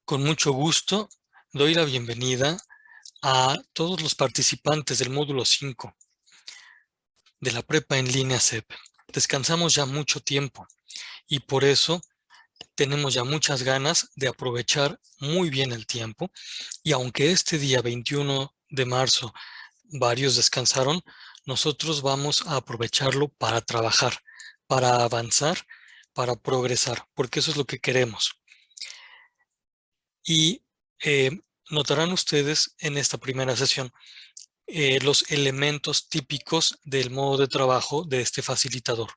Con mucho gusto doy la bienvenida a todos los participantes del módulo 5 de la prepa en línea CEP. Descansamos ya mucho tiempo y por eso tenemos ya muchas ganas de aprovechar muy bien el tiempo, y aunque este día 21 de marzo varios descansaron, nosotros vamos a aprovecharlo para trabajar, para avanzar, para progresar, porque eso es lo que queremos. Y notarán ustedes en esta primera sesión los elementos típicos del modo de trabajo de este facilitador.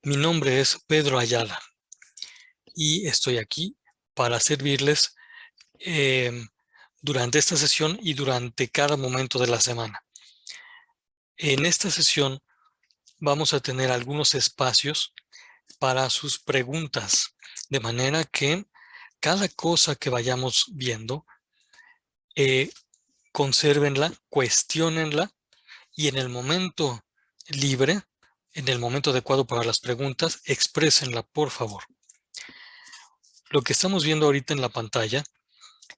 Mi nombre es Pedro Ayala y estoy aquí para servirles durante esta sesión y durante cada momento de la semana. En esta sesión vamos a tener algunos espacios para sus preguntas, de manera que cada cosa que vayamos viendo, consérvenla, cuestiónenla, y en el momento libre, en el momento adecuado para las preguntas, exprésenla, por favor. Lo que estamos viendo ahorita en la pantalla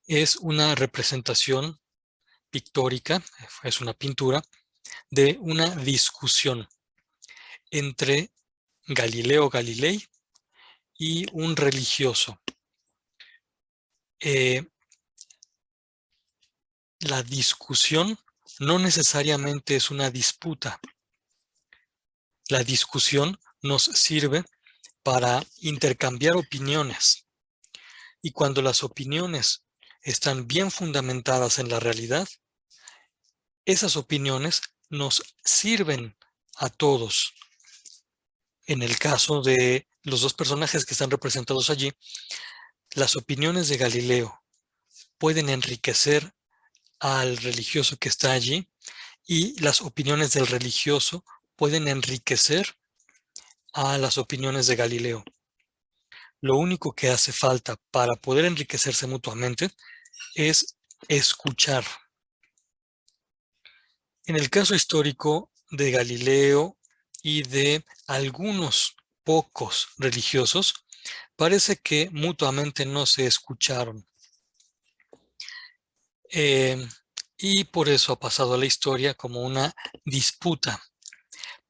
es una representación pictórica, es una pintura, de una discusión entre Galileo Galilei y un religioso. La discusión no necesariamente es una disputa. La discusión nos sirve para intercambiar opiniones, y cuando las opiniones están bien fundamentadas en la realidad, esas opiniones nos sirven a todos. En el caso de los dos personajes que están representados allí, las opiniones de Galileo pueden enriquecer al religioso que está allí, y las opiniones del religioso pueden enriquecer a las opiniones de Galileo. Lo único que hace falta para poder enriquecerse mutuamente es escuchar. En el caso histórico de Galileo y de algunos pocos religiosos, parece que mutuamente no se escucharon. Y por eso ha pasado a la historia como una disputa.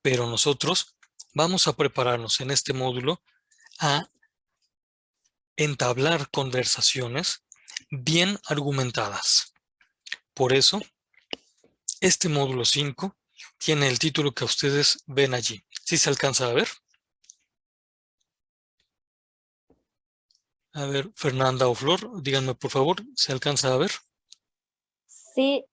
Pero nosotros vamos a prepararnos en este módulo a entablar conversaciones bien argumentadas. Por eso, este módulo 5 tiene el título que ustedes ven allí. ¿Sí se alcanza a ver? A ver, Fernanda o Flor, díganme por favor, ¿se alcanza a ver? Sí,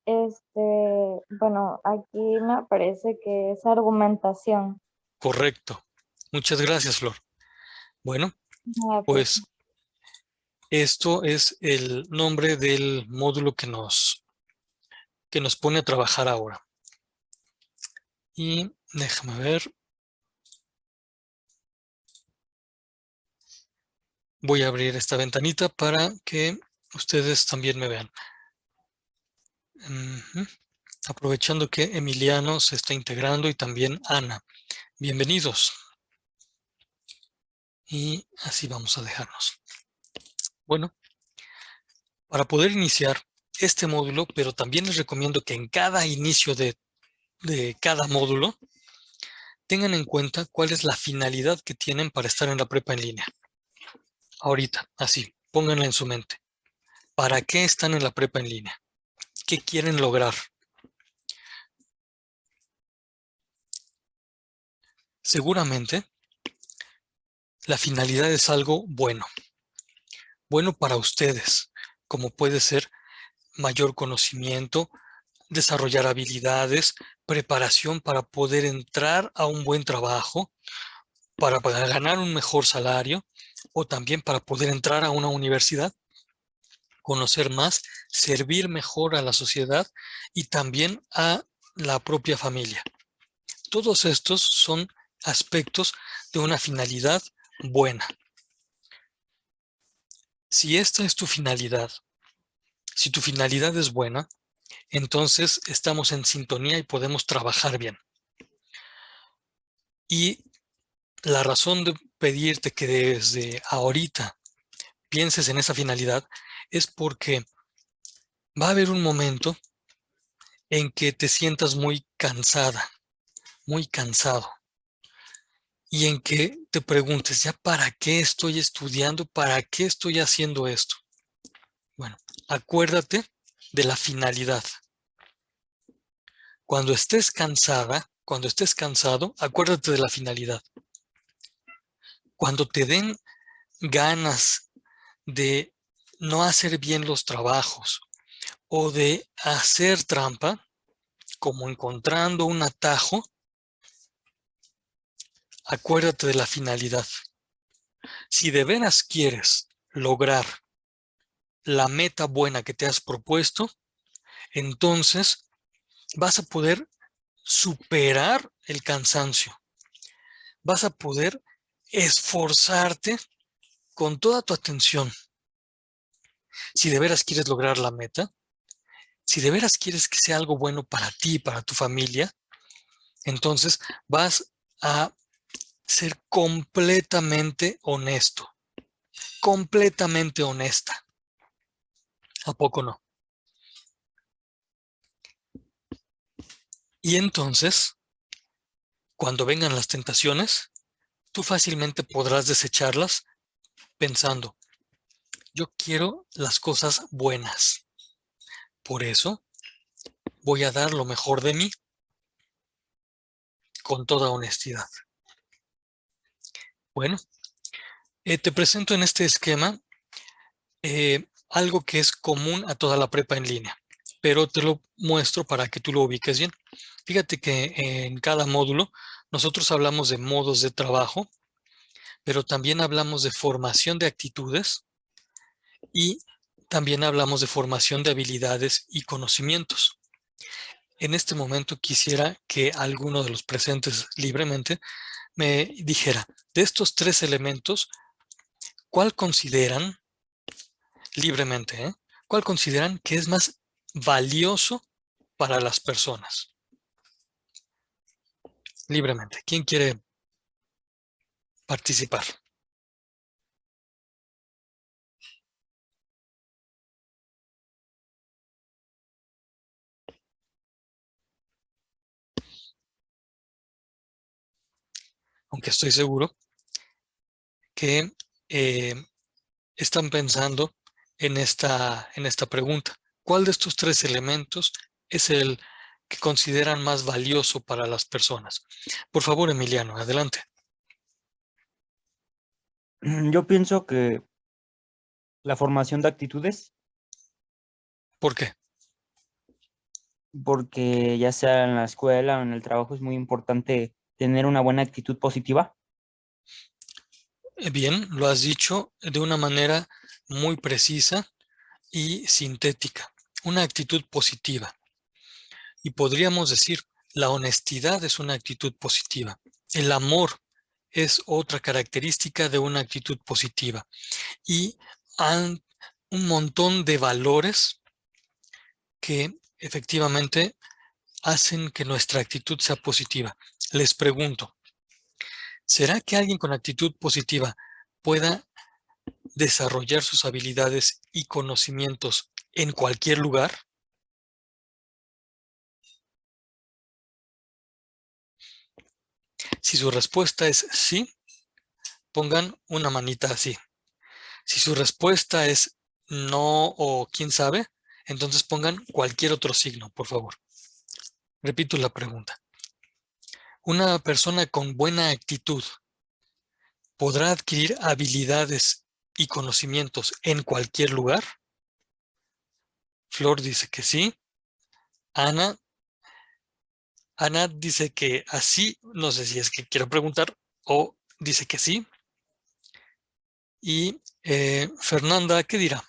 bueno, aquí me parece que es argumentación. Correcto. Muchas gracias, Flor. Bueno, Pues, pues esto es el nombre del módulo que nos pone a trabajar ahora. Y déjame ver. Voy a abrir esta ventanita para que ustedes también me vean. Aprovechando que Emiliano se está integrando y también Ana. Bienvenidos. Y así vamos a dejarnos. Bueno, para poder iniciar este módulo, pero también les recomiendo que en cada inicio de cada módulo tengan en cuenta cuál es la finalidad que tienen para estar en la prepa en línea. Ahorita, así, pónganla en su mente. ¿Para qué están en la prepa en línea? ¿Qué quieren lograr? Seguramente la finalidad es algo bueno. Bueno para ustedes, como puede ser mayor conocimiento, desarrollar habilidades, preparación para poder entrar a un buen trabajo, para ganar un mejor salario, o también para poder entrar a una universidad, conocer más, servir mejor a la sociedad y también a la propia familia. Todos estos son aspectos de una finalidad buena. Si esta es tu finalidad, si tu finalidad es buena, entonces estamos en sintonía y podemos trabajar bien. Y la razón de pedirte que desde ahorita pienses en esa finalidad es porque va a haber un momento en que te sientas muy cansada, muy cansado, y en que te preguntes, ¿ya para qué estoy estudiando? ¿Para qué estoy haciendo esto? Bueno, acuérdate de la finalidad. Cuando estés cansada, cuando estés cansado, acuérdate de la finalidad. Cuando te den ganas de no hacer bien los trabajos o de hacer trampa, como encontrando un atajo, acuérdate de la finalidad. Si de veras quieres lograr la meta buena que te has propuesto, entonces vas a poder superar el cansancio. Vas a poder esforzarte con toda tu atención. Si de veras quieres lograr la meta, si de veras quieres que sea algo bueno para ti y para tu familia, entonces vas a ser completamente honesto, completamente honesta. ¿A poco no? Y entonces, cuando vengan las tentaciones, tú fácilmente podrás desecharlas pensando, yo quiero las cosas buenas. Por eso voy a dar lo mejor de mí con toda honestidad. Bueno, te presento en este esquema algo que es común a toda la prepa en línea, pero te lo muestro para que tú lo ubiques bien. Fíjate que en cada módulo nosotros hablamos de modos de trabajo, pero también hablamos de formación de actitudes y también hablamos de formación de habilidades y conocimientos. En este momento quisiera que alguno de los presentes libremente me dijera, de estos tres elementos, ¿cuál consideran, libremente, cuál consideran que es más valioso para las personas? Libremente. ¿Quién quiere participar? Aunque estoy seguro que están pensando en esta pregunta. ¿Cuál de estos tres elementos es el que consideran más valioso para las personas? Por favor, Emiliano, adelante. Yo pienso que la formación de actitudes, ¿Por qué? porque ya sea en la escuela o en el trabajo es muy importante tener una buena actitud positiva. Bien, lo has dicho de una manera muy precisa y sintética. Una actitud positiva. Y podríamos decir, la honestidad es una actitud positiva. El amor es otra característica de una actitud positiva. Y hay un montón de valores que efectivamente hacen que nuestra actitud sea positiva. Les pregunto, ¿será que alguien con actitud positiva pueda desarrollar sus habilidades y conocimientos en cualquier lugar? Si su respuesta es sí, pongan una manita así. Si su respuesta es no o quién sabe, entonces pongan cualquier otro signo, por favor. Repito la pregunta. ¿Una persona con buena actitud podrá adquirir habilidades y conocimientos en cualquier lugar? Flor dice que sí. Ana, Ana dice que así, no sé si es que quiero preguntar, o dice que sí. Y Fernanda, ¿qué dirá?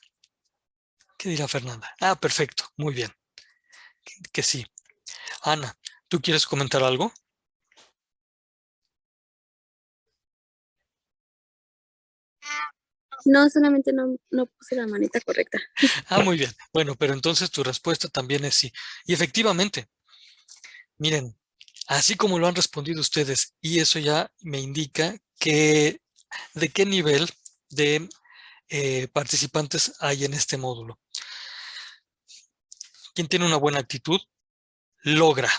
¿Qué dirá Fernanda? Ah, perfecto, muy bien, que sí. Ana, ¿tú quieres comentar algo? No, solamente no puse la manita correcta. Ah, muy bien. Bueno, pero entonces tu respuesta también es sí. Y efectivamente, miren, así como lo han respondido ustedes, y eso ya me indica que de qué nivel de participantes hay en este módulo. Quien tiene una buena actitud logra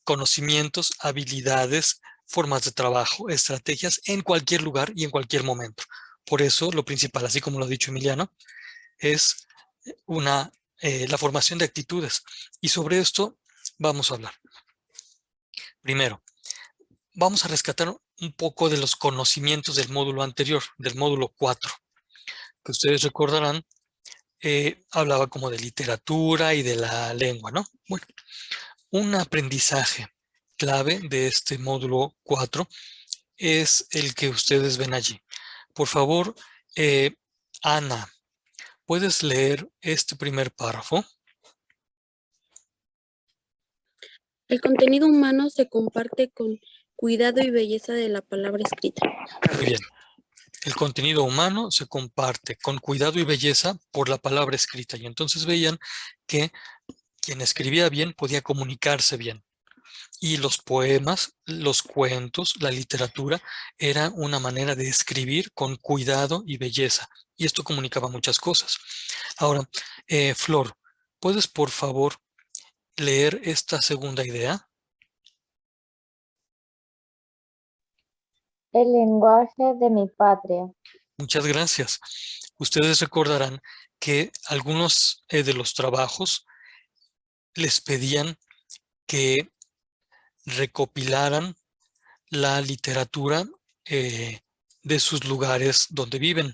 conocimientos, habilidades, formas de trabajo, estrategias en cualquier lugar y en cualquier momento. Por eso lo principal, así como lo ha dicho Emiliano, es la formación de actitudes. Y sobre esto vamos a hablar. Primero, vamos a rescatar un poco de los conocimientos del módulo anterior, del módulo 4, que ustedes recordarán, hablaba como de literatura y de la lengua, ¿no? Bueno, un aprendizaje clave de este módulo 4 es el que ustedes ven allí. Por favor, Ana, ¿puedes leer este primer párrafo? El contenido humano se comparte con cuidado y belleza de la palabra escrita. Muy bien. El contenido humano se comparte con cuidado y belleza por la palabra escrita. Y entonces veían que quien escribía bien podía comunicarse bien. Y los poemas, los cuentos, la literatura, era una manera de escribir con cuidado y belleza. Y esto comunicaba muchas cosas. Ahora, Flor, ¿puedes por favor leer esta segunda idea? El lenguaje de mi patria. Muchas gracias. Ustedes recordarán que algunos de los trabajos les pedían que recopilaran la literatura de sus lugares donde viven.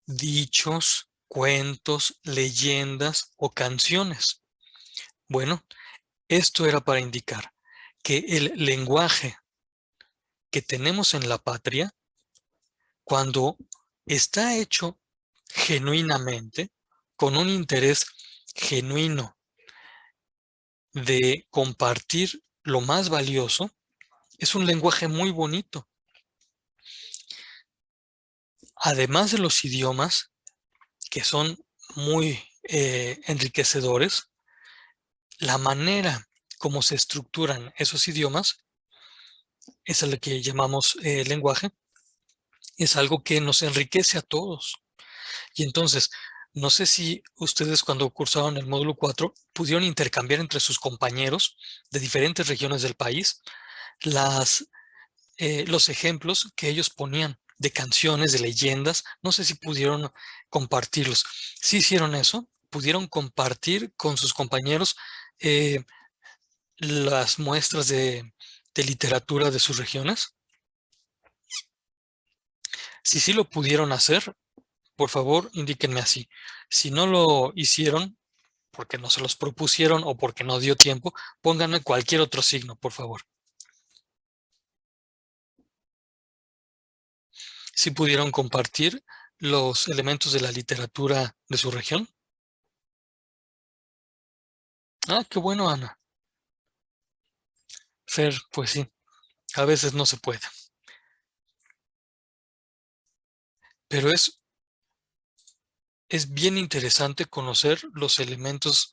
Dichos, cuentos, leyendas o canciones. Bueno, esto era para indicar que el lenguaje que tenemos en la patria, cuando está hecho genuinamente, con un interés genuino de compartir lo más valioso, es un lenguaje muy bonito. Además de los idiomas, que son muy enriquecedores, la manera como se estructuran esos idiomas, es lo que llamamos lenguaje, es algo que nos enriquece a todos. Y entonces, no sé si ustedes cuando cursaron el módulo 4 pudieron intercambiar entre sus compañeros de diferentes regiones del país los ejemplos que ellos ponían de canciones, de leyendas. No sé si pudieron compartirlos. ¿Sí hicieron eso? ¿Pudieron compartir con sus compañeros las muestras de literatura de sus regiones? Si sí lo pudieron hacer, por favor, indíquenme así. Si no lo hicieron, porque no se los propusieron o porque no dio tiempo, pónganme cualquier otro signo, por favor. Si pudieron compartir los elementos de la literatura de su región. Ah, qué bueno, Ana. Fer, pues sí, a veces no se puede. Pero es bien interesante conocer los elementos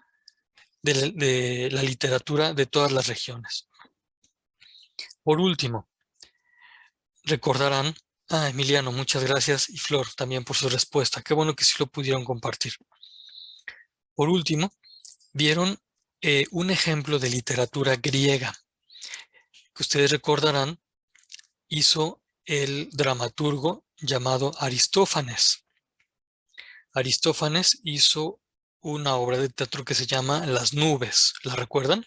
de la literatura de todas las regiones. Por último, recordarán, Emiliano, muchas gracias, y Flor también por su respuesta. Qué bueno que sí lo pudieron compartir. Por último, vieron un ejemplo de literatura griega que ustedes recordarán hizo el dramaturgo llamado Aristófanes. Aristófanes hizo una obra de teatro que se llama Las nubes, ¿la recuerdan?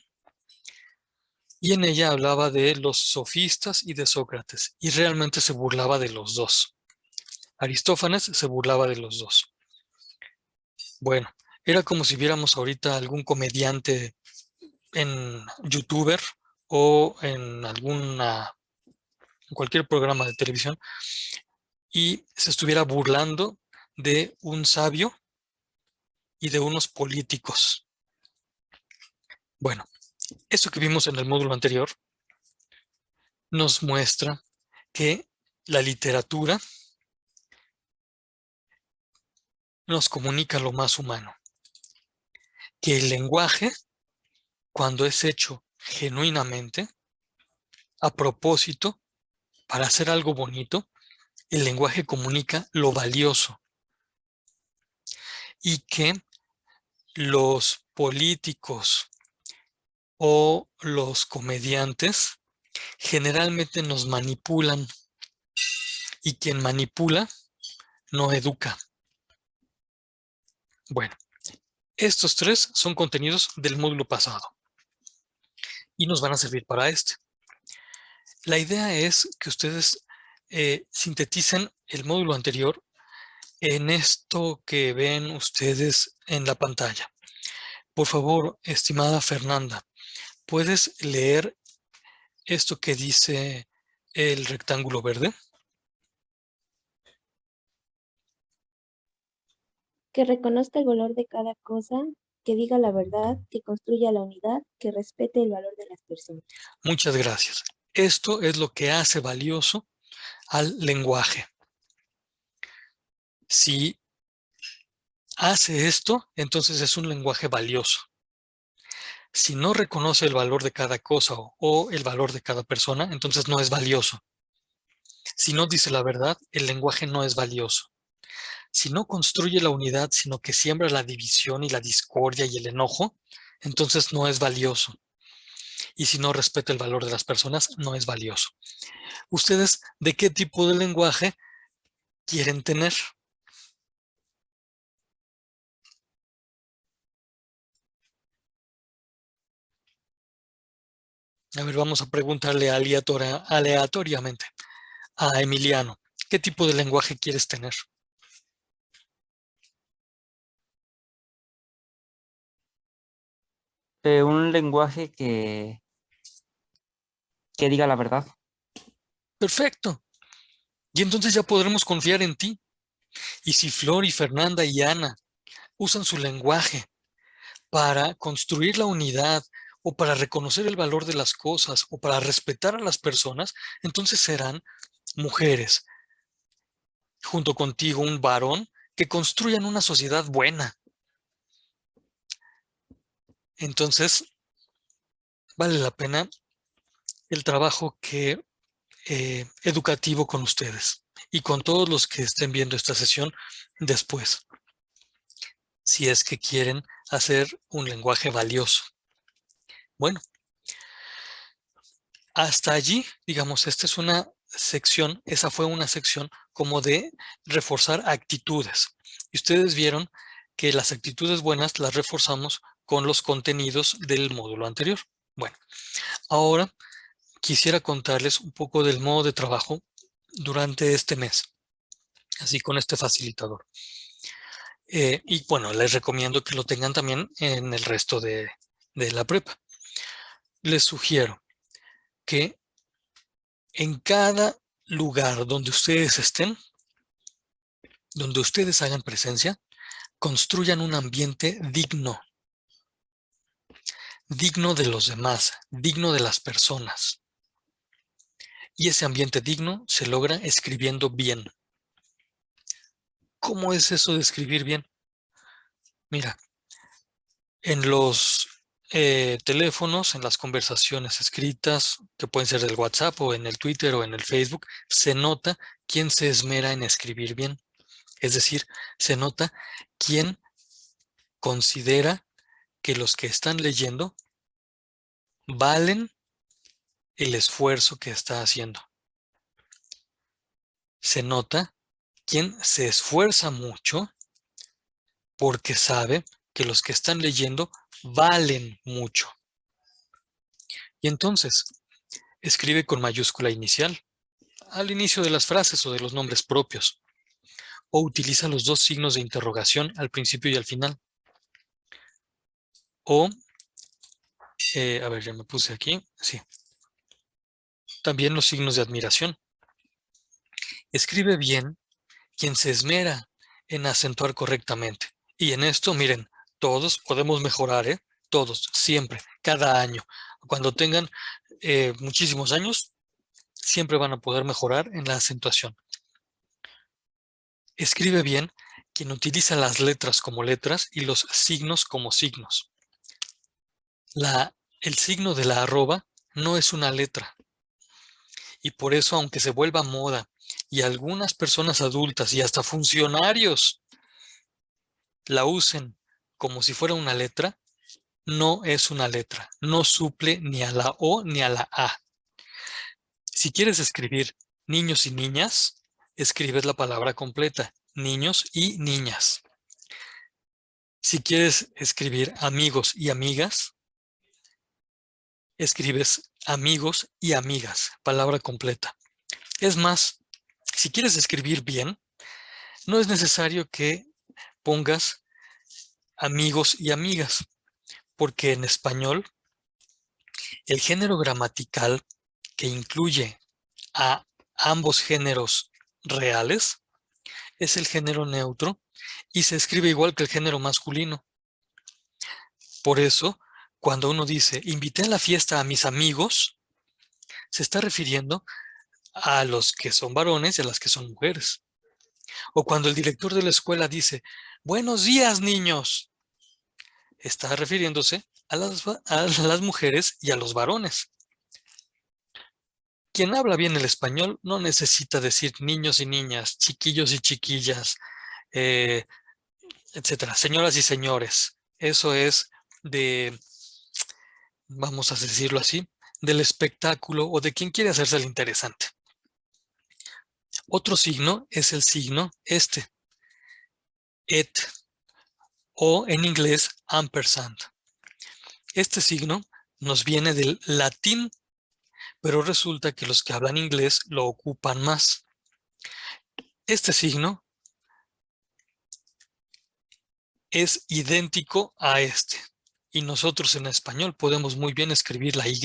Y en ella hablaba de los sofistas y de Sócrates, y realmente se burlaba de los dos. Aristófanes se burlaba de los dos. Bueno, era como si viéramos ahorita algún comediante en YouTuber o en cualquier programa de televisión y se estuviera burlando de un sabio y de unos políticos. Bueno, esto que vimos en el módulo anterior nos muestra que la literatura nos comunica lo más humano, que el lenguaje, cuando es hecho genuinamente, a propósito, para hacer algo bonito, el lenguaje comunica lo valioso y que los políticos o los comediantes generalmente nos manipulan y quien manipula no educa. Bueno, estos tres son contenidos del módulo pasado y nos van a servir para este. La idea es que ustedes sinteticen el módulo anterior en esto que ven ustedes en la pantalla. Por favor, estimada Fernanda, ¿puedes leer esto que dice el rectángulo verde? Que reconozca el valor de cada cosa, que diga la verdad, que construya la unidad, que respete el valor de las personas. Muchas gracias. Esto es lo que hace valioso al lenguaje. Si hace esto, entonces es un lenguaje valioso. Si no reconoce el valor de cada cosa o el valor de cada persona, entonces no es valioso. Si no dice la verdad, el lenguaje no es valioso. Si no construye la unidad, sino que siembra la división y la discordia y el enojo, entonces no es valioso. Y si no respeta el valor de las personas, no es valioso. ¿Ustedes de qué tipo de lenguaje quieren tener? A ver, vamos a preguntarle aleatoriamente a Emiliano. ¿Qué tipo de lenguaje quieres tener? Un lenguaje que diga la verdad. Perfecto. Y entonces ya podremos confiar en ti. Y si Flor y Fernanda y Ana usan su lenguaje para construir la unidad o para reconocer el valor de las cosas o para respetar a las personas, entonces serán mujeres, junto contigo un varón, que construyan una sociedad buena. Entonces, vale la pena el trabajo educativo con ustedes y con todos los que estén viendo esta sesión después, si es que quieren hacer un lenguaje valioso. Bueno, hasta allí, digamos, esta es una sección, esa fue una sección como de reforzar actitudes. Y ustedes vieron que las actitudes buenas las reforzamos con los contenidos del módulo anterior. Bueno, ahora quisiera contarles un poco del modo de trabajo durante este mes, así con este facilitador. Y bueno, les recomiendo que lo tengan también en el resto de la prepa. Les sugiero que en cada lugar donde ustedes estén, donde ustedes hagan presencia, construyan un ambiente digno, digno de los demás, digno de las personas. Y ese ambiente digno se logra escribiendo bien. ¿Cómo es eso de escribir bien? Mira, en los teléfonos, en las conversaciones escritas, que pueden ser del WhatsApp o en el Twitter o en el Facebook, se nota quién se esmera en escribir bien. Es decir, se nota quién considera que los que están leyendo valen el esfuerzo que está haciendo. Se nota quién se esfuerza mucho porque sabe que los que están leyendo valen mucho. Y entonces, escribe con mayúscula inicial al inicio de las frases o de los nombres propios, o utiliza los dos signos de interrogación al principio y al final. O, a ver, ya me puse aquí, sí. También los signos de admiración. Escribe bien quien se esmera en acentuar correctamente. Y en esto, miren, todos podemos mejorar, ¿eh? Todos, siempre, cada año. Cuando tengan muchísimos años, siempre van a poder mejorar en la acentuación. Escribe bien quien utiliza las letras como letras y los signos como signos. El signo de la arroba no es una letra. Y por eso, aunque se vuelva moda y algunas personas adultas y hasta funcionarios la usen como si fuera una letra, no es una letra, no suple ni a la O ni a la A. Si quieres escribir niños y niñas, escribes la palabra completa, niños y niñas. Si quieres escribir amigos y amigas, escribes amigos y amigas, palabra completa. Es más, si quieres escribir bien, no es necesario que pongas amigos y amigas, porque en español el género gramatical que incluye a ambos géneros reales es el género neutro y se escribe igual que el género masculino. Por eso, cuando uno dice, invité a la fiesta a mis amigos, se está refiriendo a los que son varones y a las que son mujeres. O cuando el director de la escuela dice, buenos días, niños, está refiriéndose a las mujeres y a los varones. Quien habla bien el español no necesita decir niños y niñas, chiquillos y chiquillas, etcétera, señoras y señores. Eso es de, vamos a decirlo así, del espectáculo o de quien quiere hacerse el interesante. Otro signo es el signo este, et, o en inglés ampersand. Este signo nos viene del latín, pero resulta que los que hablan inglés lo ocupan más. Este signo es idéntico a este, y nosotros en español podemos muy bien escribir la Y,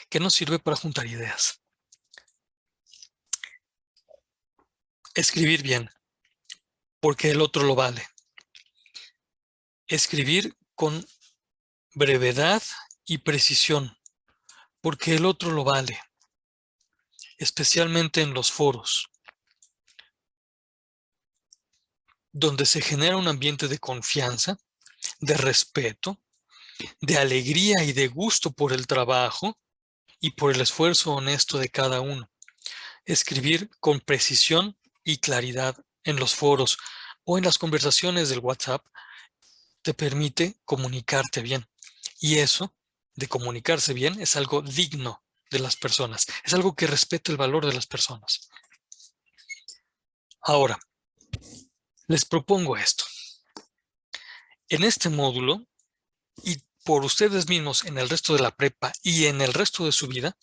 que nos sirve para juntar ideas. Escribir bien, porque el otro lo vale. Escribir con brevedad y precisión, porque el otro lo vale, especialmente en los foros, donde se genera un ambiente de confianza, de respeto, de alegría y de gusto por el trabajo y por el esfuerzo honesto de cada uno. Escribir con precisión y claridad en los foros o en las conversaciones del WhatsApp te permite comunicarte bien. Y eso, de comunicarse bien, es algo digno de las personas. Es algo que respeta el valor de las personas. Ahora, les propongo esto. En este módulo, y por ustedes mismos en el resto de la prepa y en el resto de su vida,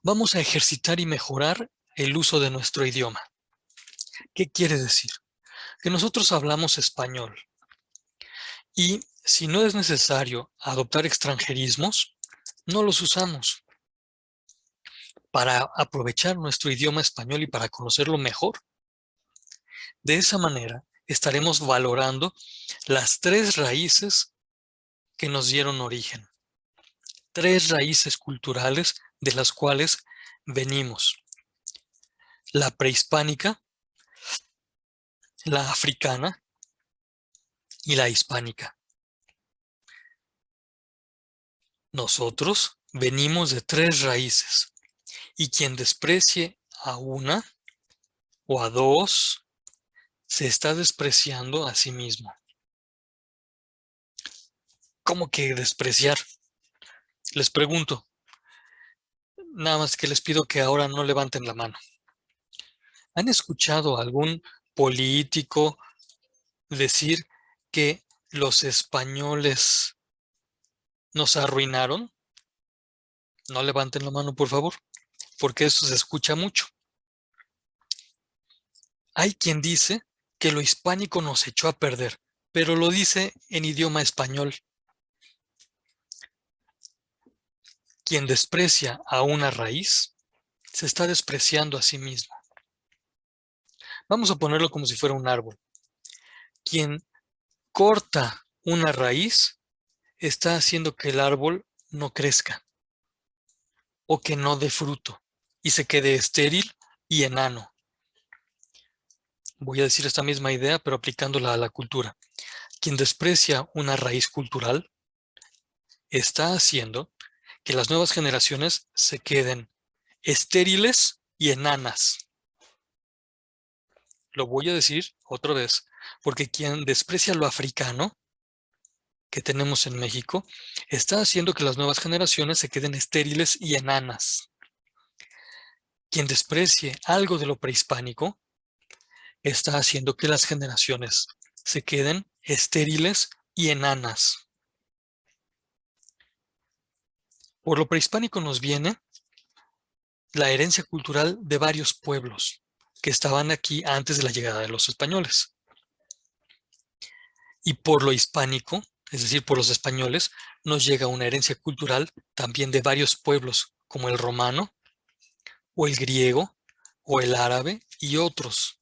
vamos a ejercitar y mejorar el uso de nuestro idioma. ¿Qué quiere decir? Que nosotros hablamos español. Y si no es necesario adoptar extranjerismos, no los usamos para aprovechar nuestro idioma español y para conocerlo mejor. De esa manera, estaremos valorando las 3 raíces que nos dieron origen. 3 raíces culturales de las cuales venimos. La prehispánica, la africana y la hispánica. Nosotros venimos de 3 raíces y quien desprecie a una o a 2 se está despreciando a sí mismo. ¿Cómo que despreciar? Les pregunto, nada más que les pido que ahora no levanten la mano. ¿Han escuchado a algún político decir que los españoles nos arruinaron? No levanten la mano, por favor, porque eso se escucha mucho. Hay quien dice que lo hispánico nos echó a perder, pero lo dice en idioma español. Quien desprecia a una raíz, se está despreciando a sí mismo. Vamos a ponerlo como si fuera un árbol. Quien corta una raíz, está haciendo que el árbol no crezca o que no dé fruto y se quede estéril y enano. Voy a decir esta misma idea, pero aplicándola a la cultura. Quien desprecia una raíz cultural está haciendo que las nuevas generaciones se queden estériles y enanas. lo voy a decir otra vez, porque quien desprecia lo africano que tenemos en México está haciendo que las nuevas generaciones se queden estériles y enanas. Quien desprecie algo de lo prehispánico está haciendo que las generaciones se queden estériles y enanas. Por lo prehispánico nos viene la herencia cultural de varios pueblos que estaban aquí antes de la llegada de los españoles. Y por lo hispánico, es decir, por los españoles, nos llega una herencia cultural también de varios pueblos, como el romano, o el griego, o el árabe, y otros.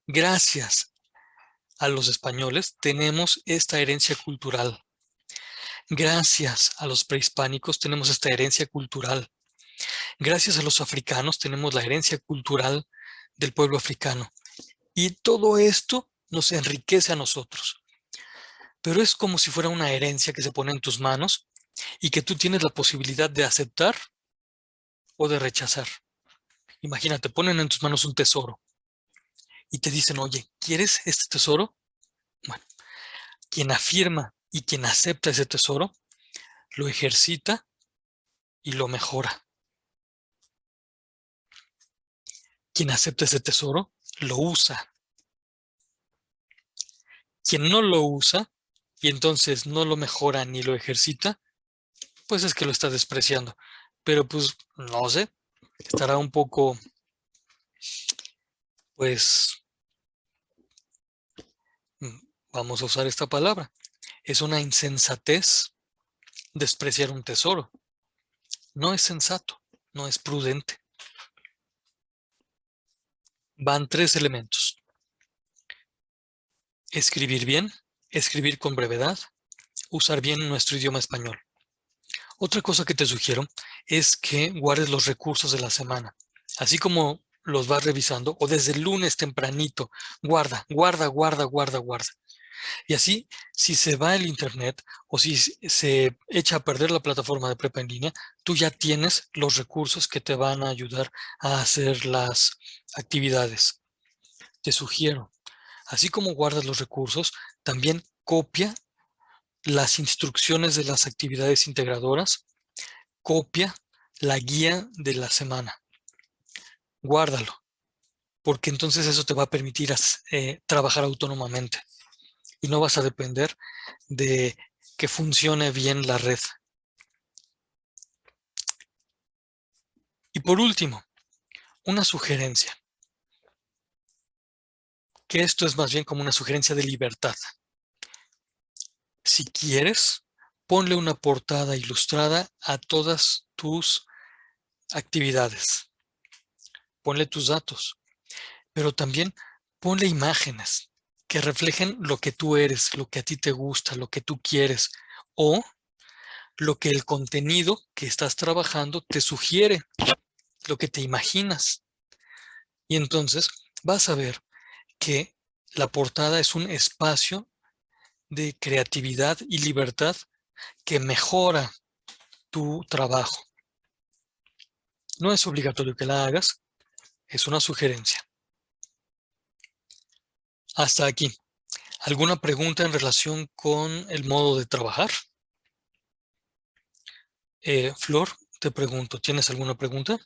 Gracias a los españoles tenemos esta herencia cultural. Gracias a los prehispánicos tenemos esta herencia cultural. Gracias a los africanos tenemos la herencia cultural del pueblo africano. Y todo esto nos enriquece a nosotros. Pero es como si fuera una herencia que se pone en tus manos y que tú tienes la posibilidad de aceptar o de rechazar. Imagínate, ponen en tus manos un tesoro y te dicen, oye, ¿quieres este tesoro? Bueno, quien afirma y quien acepta ese tesoro, lo ejercita y lo mejora. Quien acepta ese tesoro, lo usa. Quien no lo usa y entonces no lo mejora ni lo ejercita, pues es que lo está despreciando. Pero pues, no sé, estará un poco, pues, vamos a usar esta palabra. Es una insensatez despreciar un tesoro. No es sensato, no es prudente. Van 3 elementos. Escribir bien, escribir con brevedad, usar bien nuestro idioma español. Otra cosa que te sugiero es que guardes los recursos de la semana. Así como los vas revisando, o desde el lunes tempranito, guarda. Y así, si se va el internet o si se echa a perder la plataforma de prepa en línea, tú ya tienes los recursos que te van a ayudar a hacer las actividades. Te sugiero, así como guardas los recursos, también copia las instrucciones de las actividades integradoras, copia la guía de la semana. Guárdalo, porque entonces eso te va a permitir trabajar autónomamente y no vas a depender de que funcione bien la red. Y por último, una sugerencia, que esto es más bien como una sugerencia de libertad. Si quieres, ponle una portada ilustrada a todas tus actividades. Ponle tus datos, pero también ponle imágenes que reflejen lo que tú eres, lo que a ti te gusta, lo que tú quieres, o lo que el contenido que estás trabajando te sugiere, lo que te imaginas. Y entonces vas a ver que la portada es un espacio de creatividad y libertad que mejora tu trabajo. No es obligatorio que la hagas, es una sugerencia. Hasta aquí. ¿Alguna pregunta en relación con el modo de trabajar? Flor, te pregunto, ¿tienes alguna pregunta?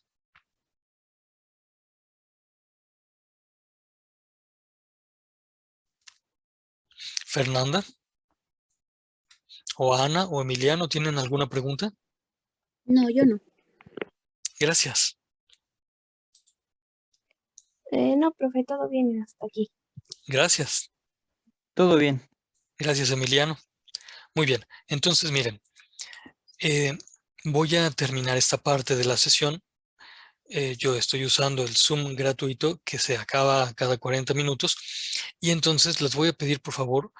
Fernanda, o Ana, o Emiliano, ¿tienen alguna pregunta? No, yo no. Gracias. No, profe, todo bien hasta aquí. Gracias. Todo bien. Gracias, Emiliano. Muy bien. Entonces, miren, voy a terminar esta parte de la sesión. Yo estoy usando el Zoom gratuito que se acaba cada 40 minutos y entonces les voy a pedir, por favor,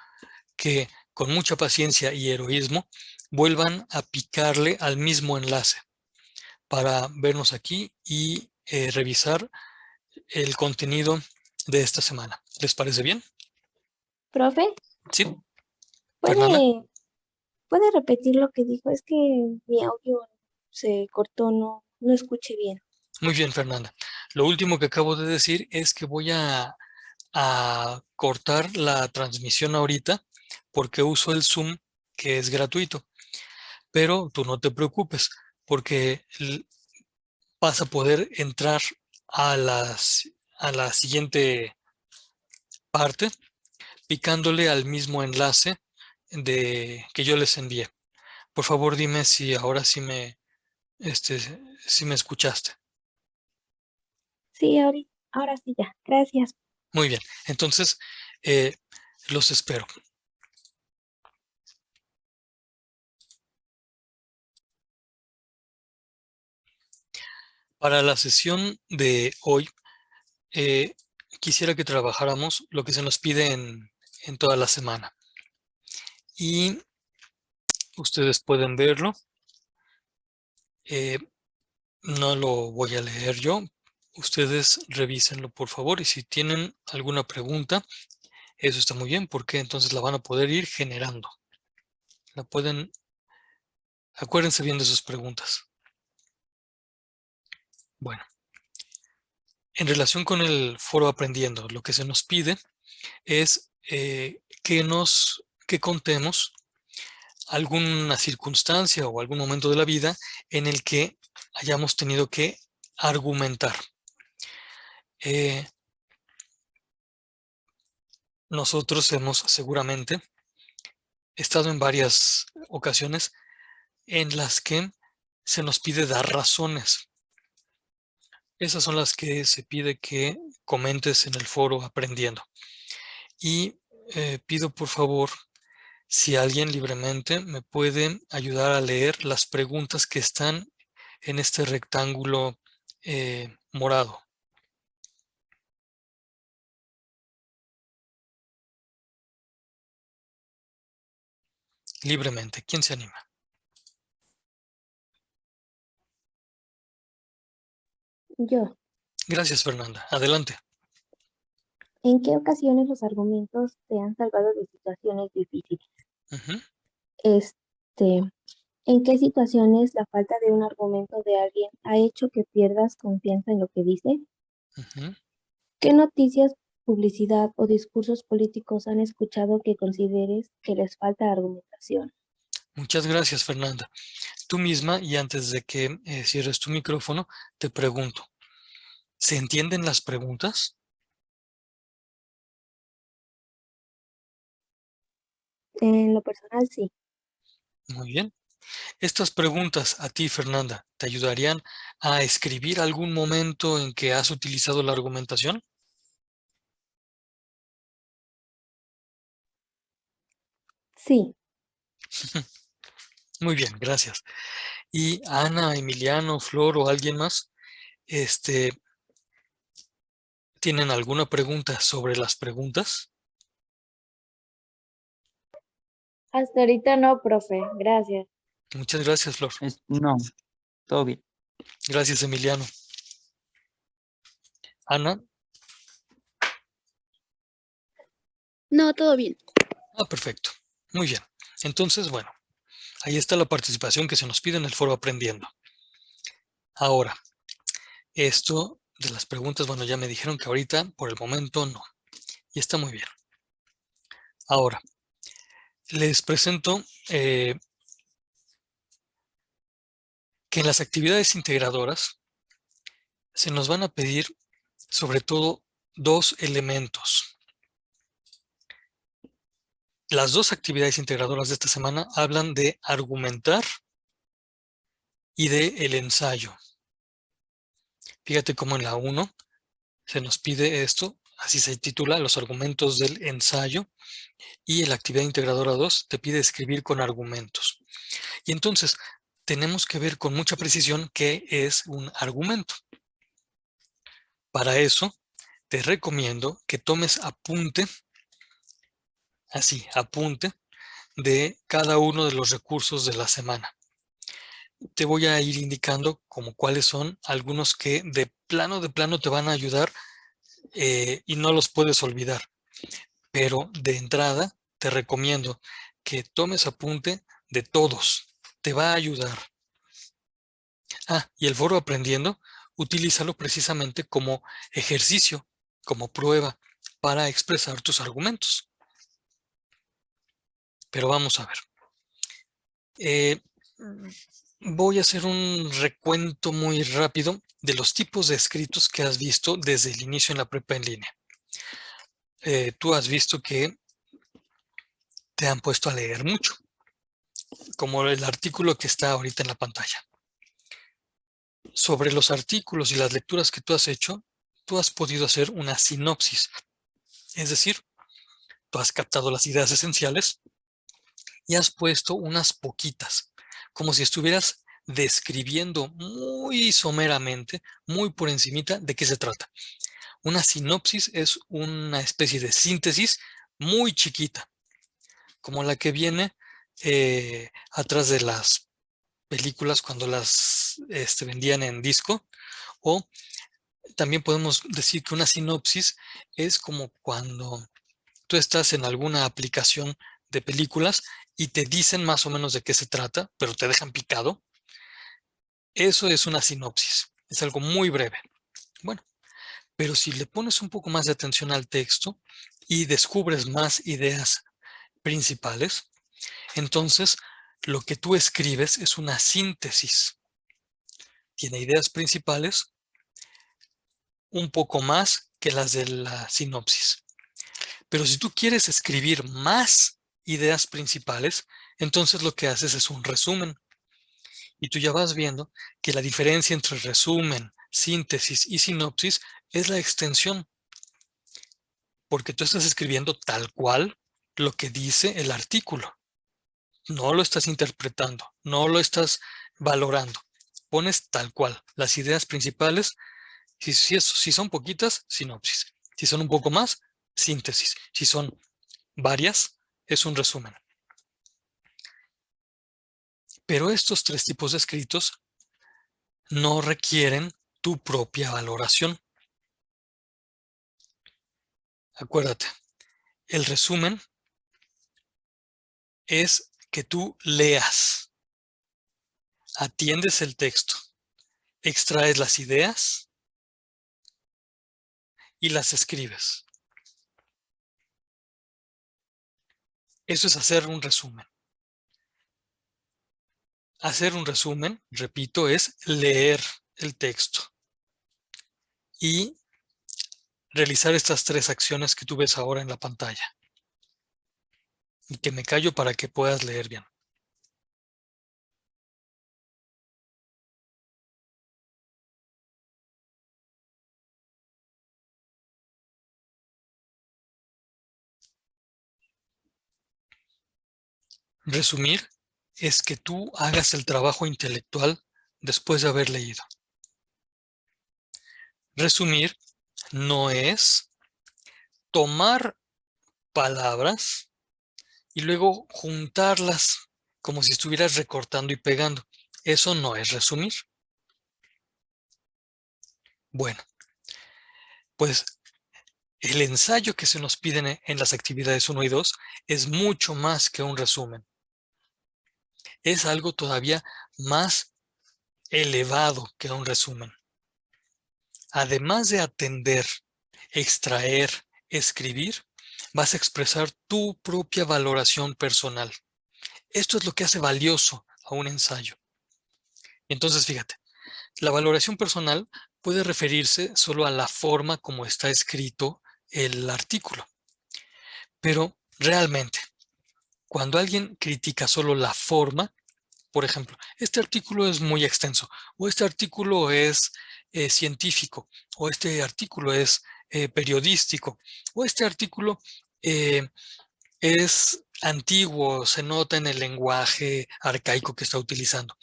que con mucha paciencia y heroísmo vuelvan a picarle al mismo enlace para vernos aquí y revisar el contenido de esta semana. ¿Les parece bien? Profe, Sí, Fernanda. ¿puede repetir lo que dijo? Es que mi audio se cortó, no escuché bien. Muy bien, Fernanda. Lo último que acabo de decir es que voy a a cortar la transmisión ahorita porque uso el Zoom, que es gratuito. Pero tú no te preocupes porque vas a poder entrar a la siguiente parte picándole al mismo enlace que yo les envié. Por favor, dime si ahora sí si me escuchaste. Sí, ahora sí ya. Gracias. Muy bien, entonces los espero. Para la sesión de hoy, quisiera que trabajáramos lo que se nos pide en toda la semana. Y ustedes pueden verlo. No lo voy a leer yo. Ustedes revísenlo, por favor. Y si tienen alguna pregunta, eso está muy bien, porque entonces la van a poder ir generando. Acuérdense bien de sus preguntas. Bueno, en relación con el foro Aprendiendo, lo que se nos pide es que contemos alguna circunstancia o algún momento de la vida en el que hayamos tenido que argumentar. Nosotros hemos seguramente estado en varias ocasiones en las que se nos pide dar razones. Esas son las que se pide que comentes en el foro Aprendiendo. Y pido por favor, si alguien libremente me puede ayudar a leer las preguntas que están en este rectángulo morado. Libremente. ¿Quién se anima? Yo. Gracias, Fernanda. Adelante. ¿En qué ocasiones los argumentos te han salvado de situaciones difíciles? Ujú, Este, ¿En qué situaciones la falta de un argumento de alguien ha hecho que pierdas confianza en lo que dice? ujú. ¿Qué noticias, publicidad o discursos políticos han escuchado que consideres que les falta argumentación? Muchas gracias, Fernanda. Tú misma, y antes de que cierres tu micrófono, te pregunto, ¿se entienden las preguntas? En lo personal, sí. Muy bien. Estas preguntas a ti, Fernanda, ¿te ayudarían a escribir algún momento en que has utilizado la argumentación? Sí. Muy bien, gracias. Y Ana, Emiliano, Flor o alguien más, ¿tienen alguna pregunta sobre las preguntas? Hasta ahorita no, profe. Gracias. Muchas gracias, Flor. No, todo bien. Gracias, Emiliano. Ana. No, todo bien. Perfecto. Muy bien. Entonces, bueno, ahí está la participación que se nos pide en el foro Aprendiendo. Ahora, esto de las preguntas, bueno, ya me dijeron que ahorita, por el momento, no. Y está muy bien. Ahora, les presento que en las actividades integradoras se nos van a pedir sobre todo dos elementos. Las dos actividades integradoras de esta semana hablan de argumentar y de el ensayo. Fíjate cómo en la 1 se nos pide esto, así se titula, los argumentos del ensayo, y en la actividad integradora 2 te pide escribir con argumentos. Y entonces tenemos que ver con mucha precisión qué es un argumento. Para eso te recomiendo que tomes apunte, así, apunte de cada uno de los recursos de la semana. Te voy a ir indicando como cuáles son algunos que de plano te van a ayudar y no los puedes olvidar. Pero de entrada te recomiendo que tomes apunte de todos. Te va a ayudar. Y el foro Aprendiendo, utilízalo precisamente como ejercicio, como prueba. para expresar tus argumentos. Pero vamos a ver. Voy a hacer un recuento muy rápido de los tipos de escritos que has visto desde el inicio en la prepa en línea. Tú has visto que te han puesto a leer mucho, como el artículo que está ahorita en la pantalla. Sobre los artículos y las lecturas que tú has hecho, tú has podido hacer una sinopsis. Es decir, tú has captado las ideas esenciales y has puesto unas poquitas, como si estuvieras describiendo muy someramente, muy por encimita de qué se trata. Una sinopsis es una especie de síntesis muy chiquita, como la que viene atrás de las películas cuando las vendían en disco, o también podemos decir que una sinopsis es como cuando tú estás en alguna aplicación de películas y te dicen más o menos de qué se trata, pero te dejan picado. Eso es una sinopsis, es algo muy breve. Bueno, pero si le pones un poco más de atención al texto y descubres más ideas principales, entonces lo que tú escribes es una síntesis. Tiene ideas principales un poco más que las de la sinopsis. Pero si tú quieres escribir más ideas principales, entonces lo que haces es un resumen. Y tú ya vas viendo que la diferencia entre resumen, síntesis y sinopsis es la extensión. Porque tú estás escribiendo tal cual lo que dice el artículo. No lo estás interpretando, no lo estás valorando. Pones tal cual las ideas principales. Si son poquitas, sinopsis. Si son un poco más, síntesis. Si son varias, es un resumen. Pero estos tres tipos de escritos no requieren tu propia valoración. Acuérdate, el resumen es que tú leas, atiendes el texto, extraes las ideas y las escribes. Eso es hacer un resumen. Hacer un resumen, repito, es leer el texto y realizar estas tres acciones que tú ves ahora en la pantalla. Y que me callo para que puedas leer bien. Resumir es que tú hagas el trabajo intelectual después de haber leído. Resumir no es tomar palabras y luego juntarlas como si estuvieras recortando y pegando. Eso no es resumir. Bueno, pues el ensayo que se nos piden en las actividades 1 y 2 es mucho más que un resumen. Es algo todavía más elevado que un resumen. Además de atender, extraer, escribir, vas a expresar tu propia valoración personal. Esto es lo que hace valioso a un ensayo. Entonces, fíjate, la valoración personal puede referirse solo a la forma como está escrito el artículo. Pero realmente, cuando alguien critica solo la forma, por ejemplo, este artículo es muy extenso, o este artículo es científico, o este artículo es periodístico, o este artículo es antiguo, se nota en el lenguaje arcaico que está utilizando.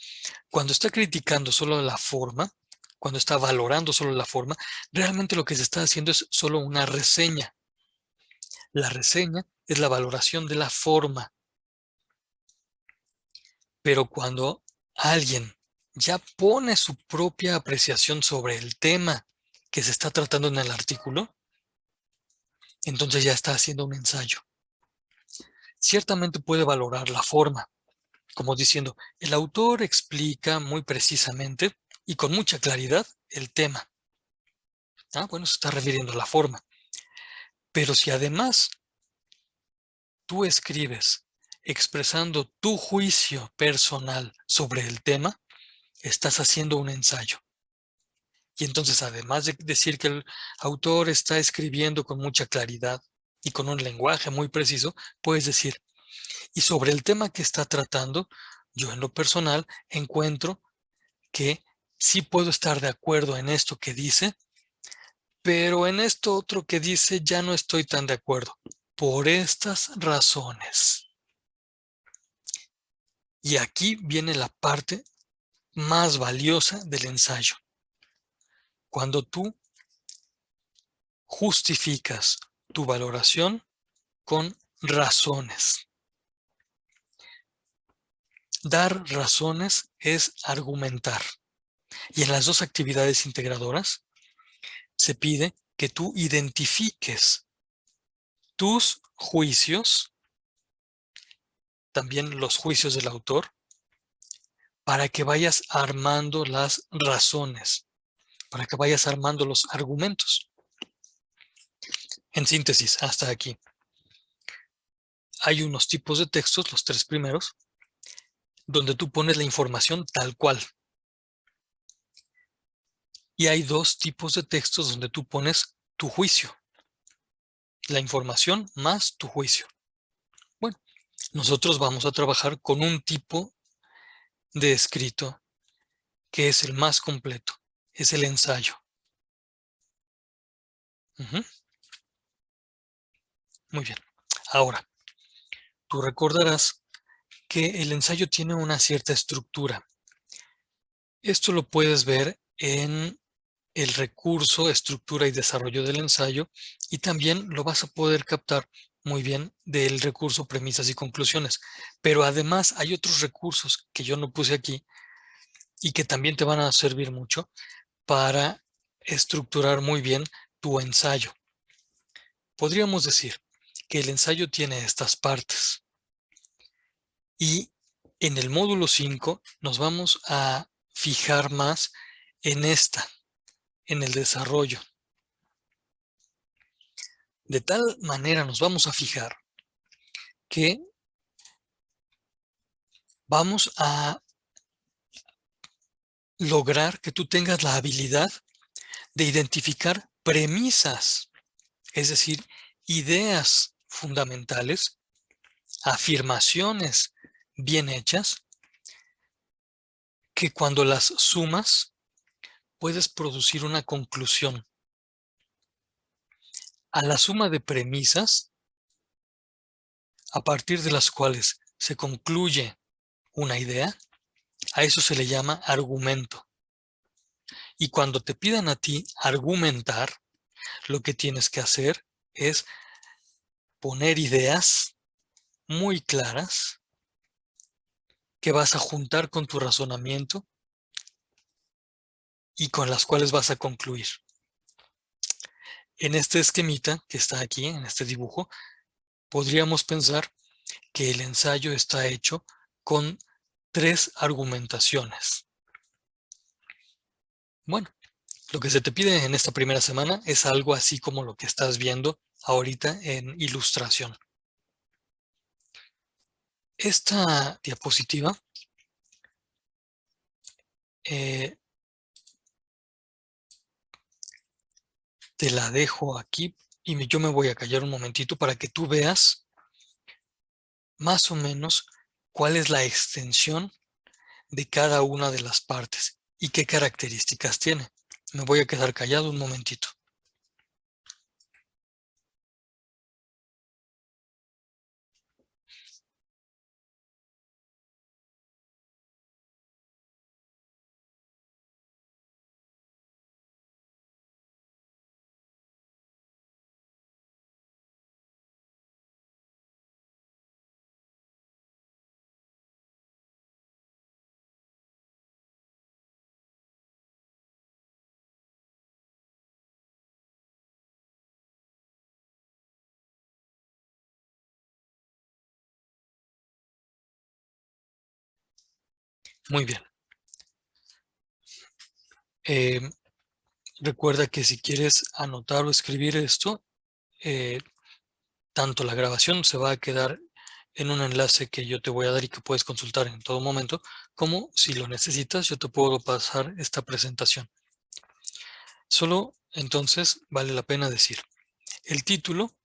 Cuando está criticando solo la forma, cuando está valorando solo la forma, realmente lo que se está haciendo es solo una reseña. La reseña es la valoración de la forma. Pero cuando alguien ya pone su propia apreciación sobre el tema que se está tratando en el artículo, entonces ya está haciendo un ensayo. Ciertamente puede valorar la forma, como diciendo, el autor explica muy precisamente y con mucha claridad el tema. Bueno, se está refiriendo a la forma. Pero si además tú escribes expresando tu juicio personal sobre el tema, estás haciendo un ensayo. Y entonces, además de decir que el autor está escribiendo con mucha claridad y con un lenguaje muy preciso, puedes decir, y sobre el tema que está tratando, yo en lo personal encuentro que sí puedo estar de acuerdo en esto que dice, pero en esto otro que dice ya no estoy tan de acuerdo, por estas razones. Y aquí viene la parte más valiosa del ensayo. Cuando tú justificas tu valoración con razones. Dar razones es argumentar. Y en las dos actividades integradoras se pide que tú identifiques tus juicios, también los juicios del autor, para que vayas armando las razones, para que vayas armando los argumentos. En síntesis, hasta aquí. Hay unos tipos de textos, los tres primeros, donde tú pones la información tal cual. Y hay dos tipos de textos donde tú pones tu juicio. La información más tu juicio. Bueno, nosotros vamos a trabajar con un tipo de escrito que es el más completo. Es el ensayo. Muy bien. Ahora, tú recordarás que el ensayo tiene una cierta estructura. Esto lo puedes ver en el recurso, estructura y desarrollo del ensayo, y también lo vas a poder captar muy bien del recurso, premisas y conclusiones. Pero además hay otros recursos que yo no puse aquí y que también te van a servir mucho para estructurar muy bien tu ensayo. Podríamos decir que el ensayo tiene estas partes y en el módulo 5 nos vamos a fijar más en en el desarrollo. De tal manera nos vamos a fijar que vamos a lograr que tú tengas la habilidad de identificar premisas, es decir, ideas fundamentales, afirmaciones bien hechas, que cuando las sumas puedes producir una conclusión. A la suma de premisas, a partir de las cuales se concluye una idea, a eso se le llama argumento. Y cuando te pidan a ti argumentar, lo que tienes que hacer es poner ideas muy claras que vas a juntar con tu razonamiento y con las cuales vas a concluir. En este esquemita que está aquí, en este dibujo, podríamos pensar que el ensayo está hecho con 3 argumentaciones. Bueno, lo que se te pide en esta primera semana es algo así como lo que estás viendo ahorita en ilustración. Esta diapositiva te la dejo aquí y yo me voy a callar un momentito para que tú veas más o menos cuál es la extensión de cada una de las partes y qué características tiene. Me voy a quedar callado un momentito. Muy bien. Recuerda que si quieres anotar o escribir esto, tanto la grabación se va a quedar en un enlace que yo te voy a dar y que puedes consultar en todo momento, como si lo necesitas, yo te puedo pasar esta presentación. Solo entonces vale la pena decir, el título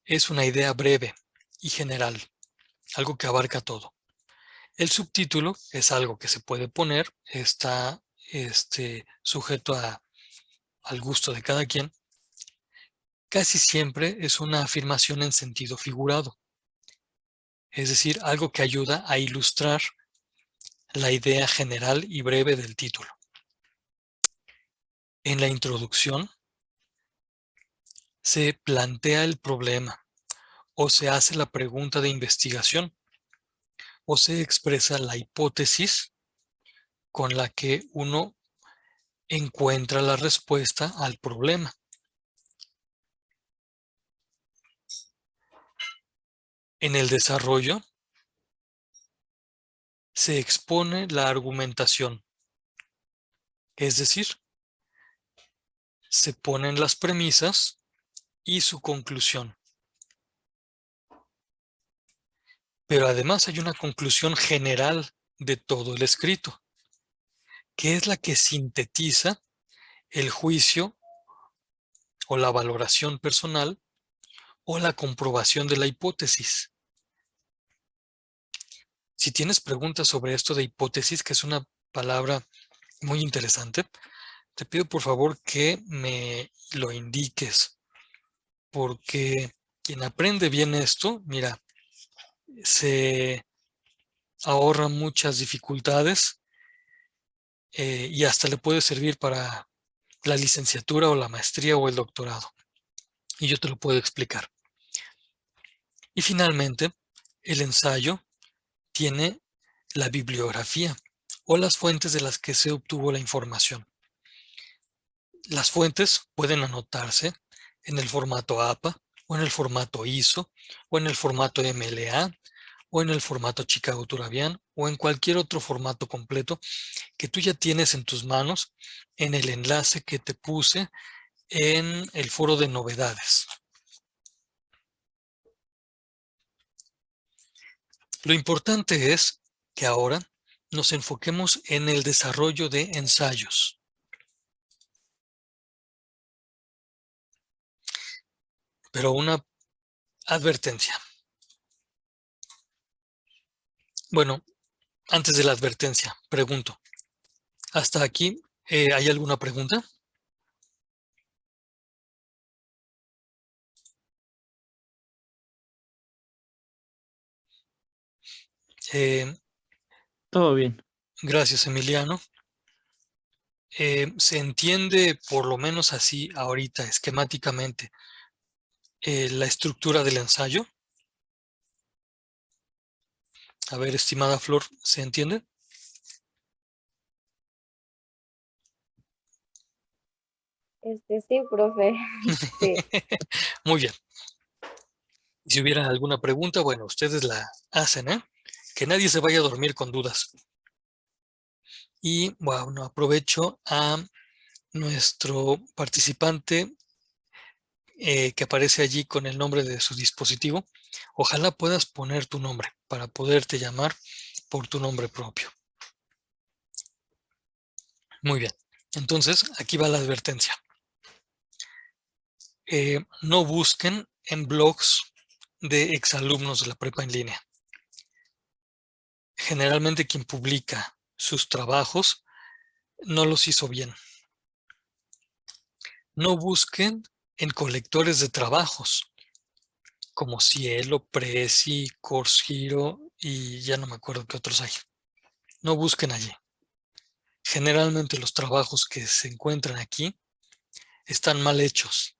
es una idea breve y general, algo que abarca todo. El subtítulo es algo que se puede poner, está sujeto al gusto de cada quien. Casi siempre es una afirmación en sentido figurado, es decir, algo que ayuda a ilustrar la idea general y breve del título. En la introducción se plantea el problema o se hace la pregunta de investigación o se expresa la hipótesis con la que uno encuentra la respuesta al problema. En el desarrollo se expone la argumentación, es decir, se ponen las premisas y su conclusión. Pero además hay una conclusión general de todo el escrito, que es la que sintetiza el juicio o la valoración personal o la comprobación de la hipótesis. Si tienes preguntas sobre esto de hipótesis, que es una palabra muy interesante, te pido por favor que me lo indiques, porque quien aprende bien esto, mira, se ahorra muchas dificultades y hasta le puede servir para la licenciatura o la maestría o el doctorado. Y yo te lo puedo explicar. Y finalmente, el ensayo tiene la bibliografía o las fuentes de las que se obtuvo la información. Las fuentes pueden anotarse en el formato APA o en el formato ISO o en el formato MLA o en el formato Chicago-Turabian o en cualquier otro formato completo que tú ya tienes en tus manos en el enlace que te puse en el foro de novedades. Lo importante es que ahora nos enfoquemos en el desarrollo de ensayos. Pero una advertencia. Bueno, antes de la advertencia, pregunto. ¿Hasta aquí hay alguna pregunta? Todo bien. Gracias, Emiliano. ¿Se entiende por lo menos así ahorita, esquemáticamente, la estructura del ensayo? A ver, estimada Flor, ¿se entiende? Sí, profe. Sí. Muy bien. Si hubiera alguna pregunta, bueno, ustedes la hacen, ¿eh? Que nadie se vaya a dormir con dudas. Y bueno, aprovecho a nuestro participante que aparece allí con el nombre de su dispositivo. Ojalá puedas poner tu nombre para poderte llamar por tu nombre propio. Muy bien. Entonces, aquí va la advertencia. No busquen en blogs de exalumnos de la prepa en línea. Generalmente quien publica sus trabajos no los hizo bien. No busquen en colectores de trabajos como Cielo, Prezi, Course Hero y ya no me acuerdo qué otros hay. No busquen allí. Generalmente los trabajos que se encuentran aquí están mal hechos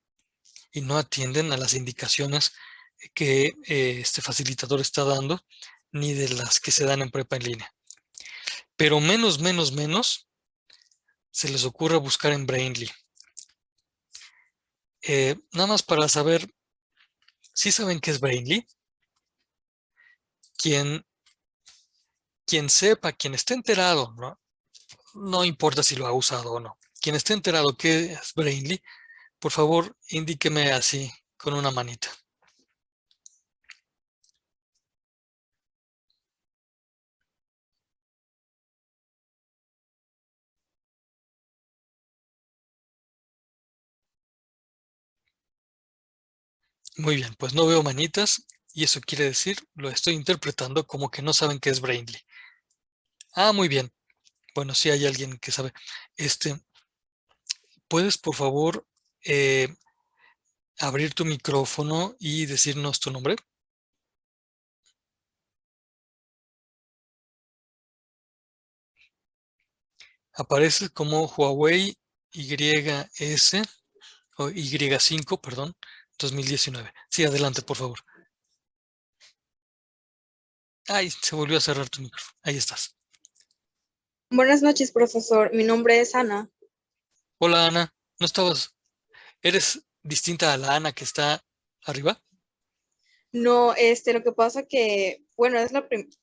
y no atienden a las indicaciones que este facilitador está dando ni de las que se dan en prepa en línea. Pero menos se les ocurre buscar en Brainly. Nada más para saber, ¿sí saben qué es Brainly? Quien sepa, quien esté enterado, ¿no? No importa si lo ha usado o no. Quien esté enterado qué es Brainly, por favor, indíqueme así, con una manita. Muy bien, pues no veo manitas y eso quiere decir, lo estoy interpretando como que no saben qué es Brainly. Ah, muy bien. Bueno, sí hay alguien que sabe. ¿Puedes por favor abrir tu micrófono y decirnos tu nombre? Aparece como Huawei YS o Y5, perdón, 2019. Sí, adelante, por favor. Ay, se volvió a cerrar tu micrófono. Ahí estás. Buenas noches, profesor. Mi nombre es Ana. Hola, Ana. ¿No estabas? ¿Eres distinta a la Ana que está arriba? No, lo que pasa que, bueno,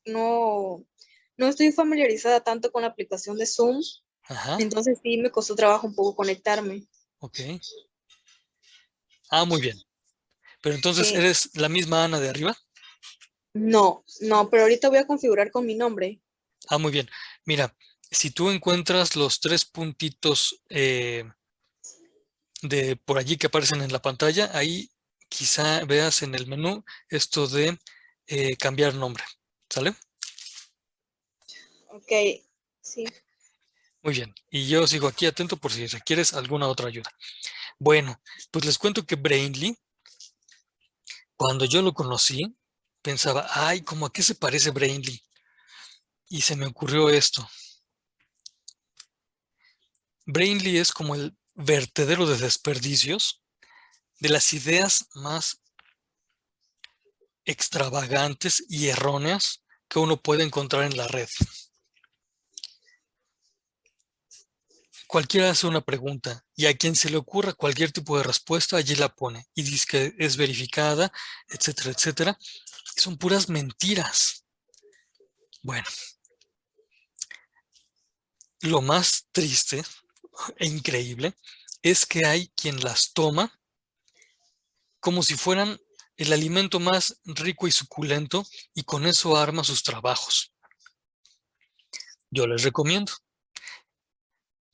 no estoy familiarizada tanto con la aplicación de Zoom, Ajá, entonces sí me costó trabajo un poco conectarme. ok. Ah, muy bien. Pero entonces, Sí, ¿eres la misma Ana de arriba? no, pero ahorita voy a configurar con mi nombre. Ah, muy bien. Mira, si tú encuentras los tres puntitos de por allí que aparecen en la pantalla, ahí quizá veas en el menú esto de cambiar nombre. ¿Sale? Ok, sí. Muy bien. Y yo sigo aquí atento por si requieres alguna otra ayuda. Bueno, pues les cuento que Brainly, cuando yo lo conocí, pensaba, ay, ¿cómo a qué se parece Brainly? Y se me ocurrió esto. Brainly es como el vertedero de desperdicios de las ideas más extravagantes y erróneas que uno puede encontrar en la red. Cualquiera hace una pregunta y a quien se le ocurra cualquier tipo de respuesta, allí la pone y dice que es verificada, etcétera, etcétera. Son puras mentiras. Bueno, lo más triste e increíble es que hay quien las toma como si fueran el alimento más rico y suculento y con eso arma sus trabajos. Yo les recomiendo,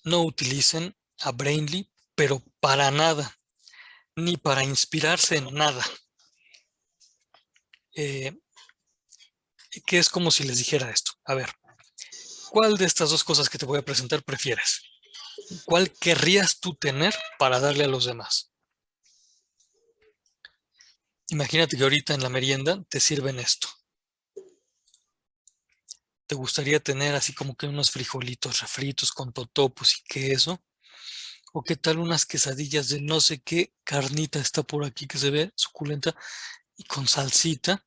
no utilicen a Brainly, pero para nada, ni para inspirarse en nada. Que es como si les dijera esto. A ver, ¿cuál de estas dos cosas que te voy a presentar prefieres? ¿Cuál querrías tú tener para darle a los demás? Imagínate que ahorita en la merienda te sirven esto. ¿Te gustaría tener así como que unos frijolitos refritos con totopos y queso? ¿O qué tal unas quesadillas de no sé qué carnita está por aquí que se ve suculenta y con salsita?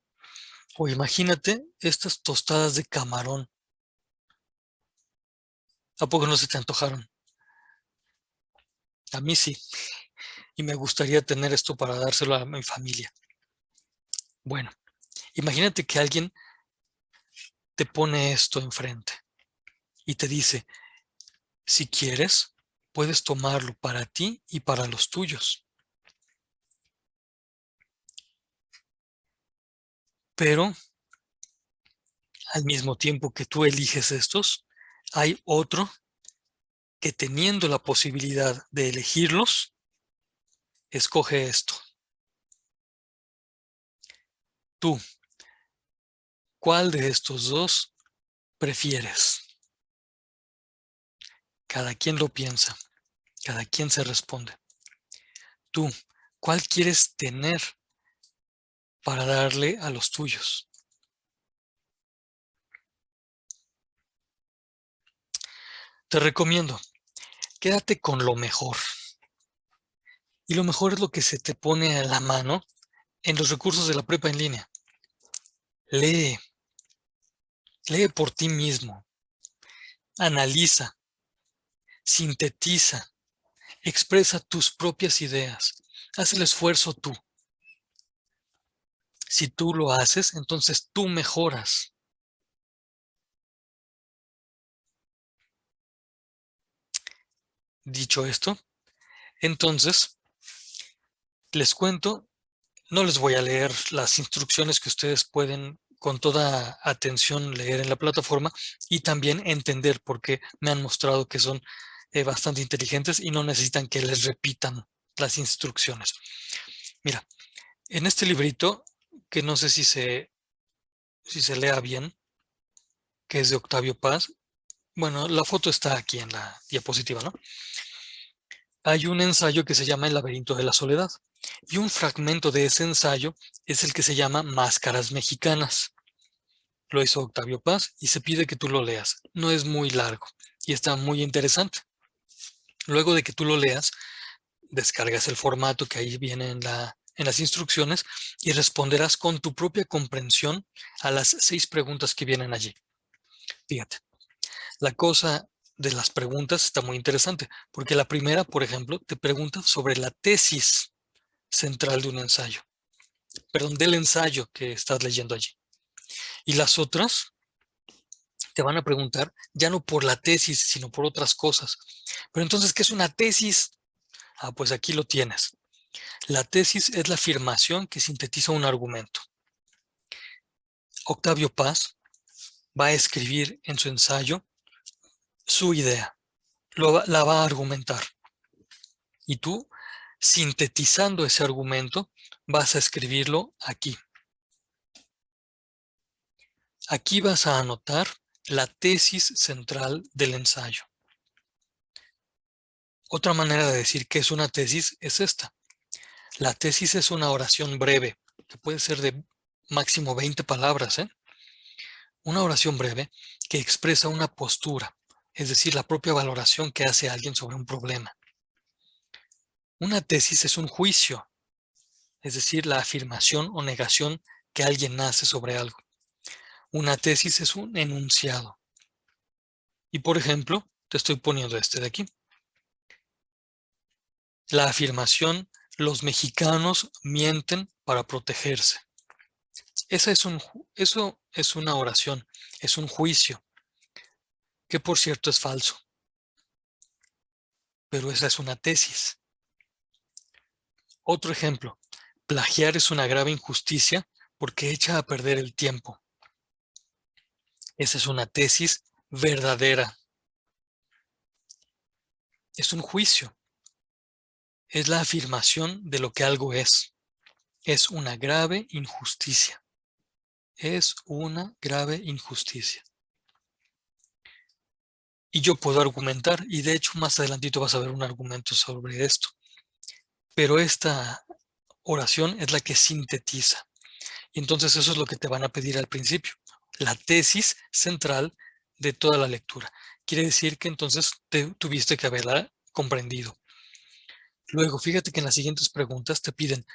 O imagínate estas tostadas de camarón. ¿A poco no se te antojaron? A mí sí. Y me gustaría tener esto para dárselo a mi familia. Bueno, imagínate que alguien te pone esto enfrente y te dice, si quieres, puedes tomarlo para ti y para los tuyos. Pero al mismo tiempo que tú eliges estos, hay otro que teniendo la posibilidad de elegirlos, escoge esto. Tú, ¿cuál de estos dos prefieres? Cada quien lo piensa, cada quien se responde. Tú, ¿cuál quieres tener para darle a los tuyos? Te recomiendo, quédate con lo mejor. Y lo mejor es lo que se te pone a la mano en los recursos de la prepa en línea. Lee, lee por ti mismo, analiza, sintetiza, expresa tus propias ideas. Haz el esfuerzo tú. Si tú lo haces, entonces tú mejoras. Dicho esto, entonces les cuento No les voy a leer las instrucciones que ustedes pueden con toda atención leer en la plataforma y también entender, porque me han mostrado que son bastante inteligentes y no necesitan que les repitan las instrucciones. Mira, en este librito, que no sé si se lea bien, que es de Octavio Paz, bueno, la foto está aquí en la diapositiva, ¿no? Hay un ensayo que se llama El laberinto de la soledad y un fragmento de ese ensayo es el que se llama Máscaras Mexicanas. Lo hizo Octavio Paz y se pide que tú lo leas. No es muy largo y está muy interesante. Luego de que tú lo leas, descargas el formato que ahí viene en las instrucciones y responderás con tu propia comprensión a las 6 preguntas que vienen allí. Fíjate, la cosa de las preguntas está muy interesante, porque la primera, por ejemplo, te pregunta sobre la tesis central de un ensayo. Perdón, del ensayo que estás leyendo allí. Y las otras te van a preguntar ya no por la tesis, sino por otras cosas. Pero entonces, ¿qué es una tesis? Ah, pues aquí lo tienes. La tesis es la afirmación que sintetiza un argumento. Octavio Paz va a escribir en su ensayo su idea, la va a argumentar. Y tú, sintetizando ese argumento, vas a escribirlo aquí. Aquí vas a anotar la tesis central del ensayo. Otra manera de decir que es una tesis es esta. La tesis es una oración breve, que puede ser de máximo 20 palabras, ¿eh? Una oración breve que expresa una postura, es decir, la propia valoración que hace alguien sobre un problema. Una tesis es un juicio, es decir, la afirmación o negación que alguien hace sobre algo. Una tesis es un enunciado. Y por ejemplo, te estoy poniendo este de aquí. La afirmación, los mexicanos mienten para protegerse. Eso es una oración, es un juicio, que por cierto es falso. Pero esa es una tesis. Otro ejemplo, plagiar es una grave injusticia porque echa a perder el tiempo. Esa es una tesis verdadera. Es un juicio. Es la afirmación de lo que algo es. Es una grave injusticia. Es una grave injusticia. Y yo puedo argumentar, y de hecho más adelantito vas a ver un argumento sobre esto. Pero esta oración es la que sintetiza. Y entonces eso es lo que te van a pedir al principio. La tesis central de toda la lectura. Quiere decir que entonces tuviste que haberla comprendido. Luego, fíjate que en las siguientes preguntas te piden,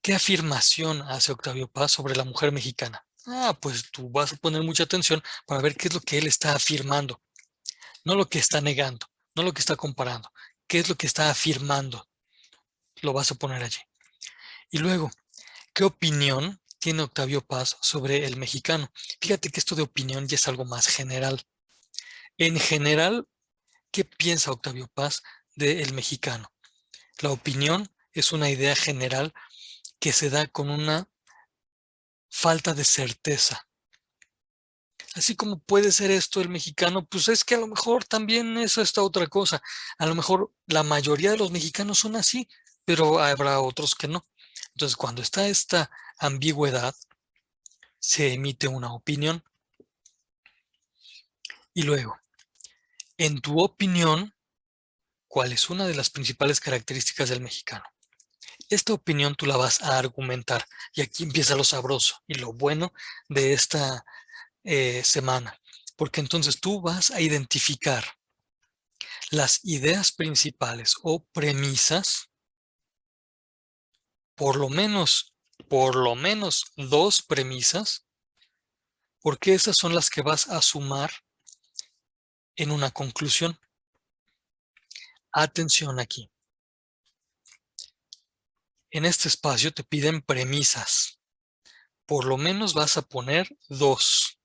¿qué afirmación hace Octavio Paz sobre la mujer mexicana? Ah, pues tú vas a poner mucha atención para ver qué es lo que él está afirmando. No lo que está negando, no lo que está comparando. ¿Qué es lo que está afirmando? Lo vas a poner allí. Y luego, ¿qué opinión tiene Octavio Paz sobre el mexicano? Fíjate que esto de opinión ya es algo más general. En general, ¿qué piensa Octavio Paz del mexicano? La opinión es una idea general que se da con una falta de certeza. Así como puede ser esto el mexicano, pues es que a lo mejor también es esta otra cosa. A lo mejor la mayoría de los mexicanos son así, pero habrá otros que no. Entonces, cuando está esta ambigüedad, se emite una opinión. Y luego, en tu opinión, ¿cuál es una de las principales características del mexicano? Esta opinión tú la vas a argumentar. Y aquí empieza lo sabroso y lo bueno de esta semana. Porque entonces tú vas a identificar las ideas principales o premisas, por lo menos 2 premisas, porque esas son las que vas a sumar en una conclusión. Atención aquí. En este espacio te piden premisas. Por lo menos vas a poner 2.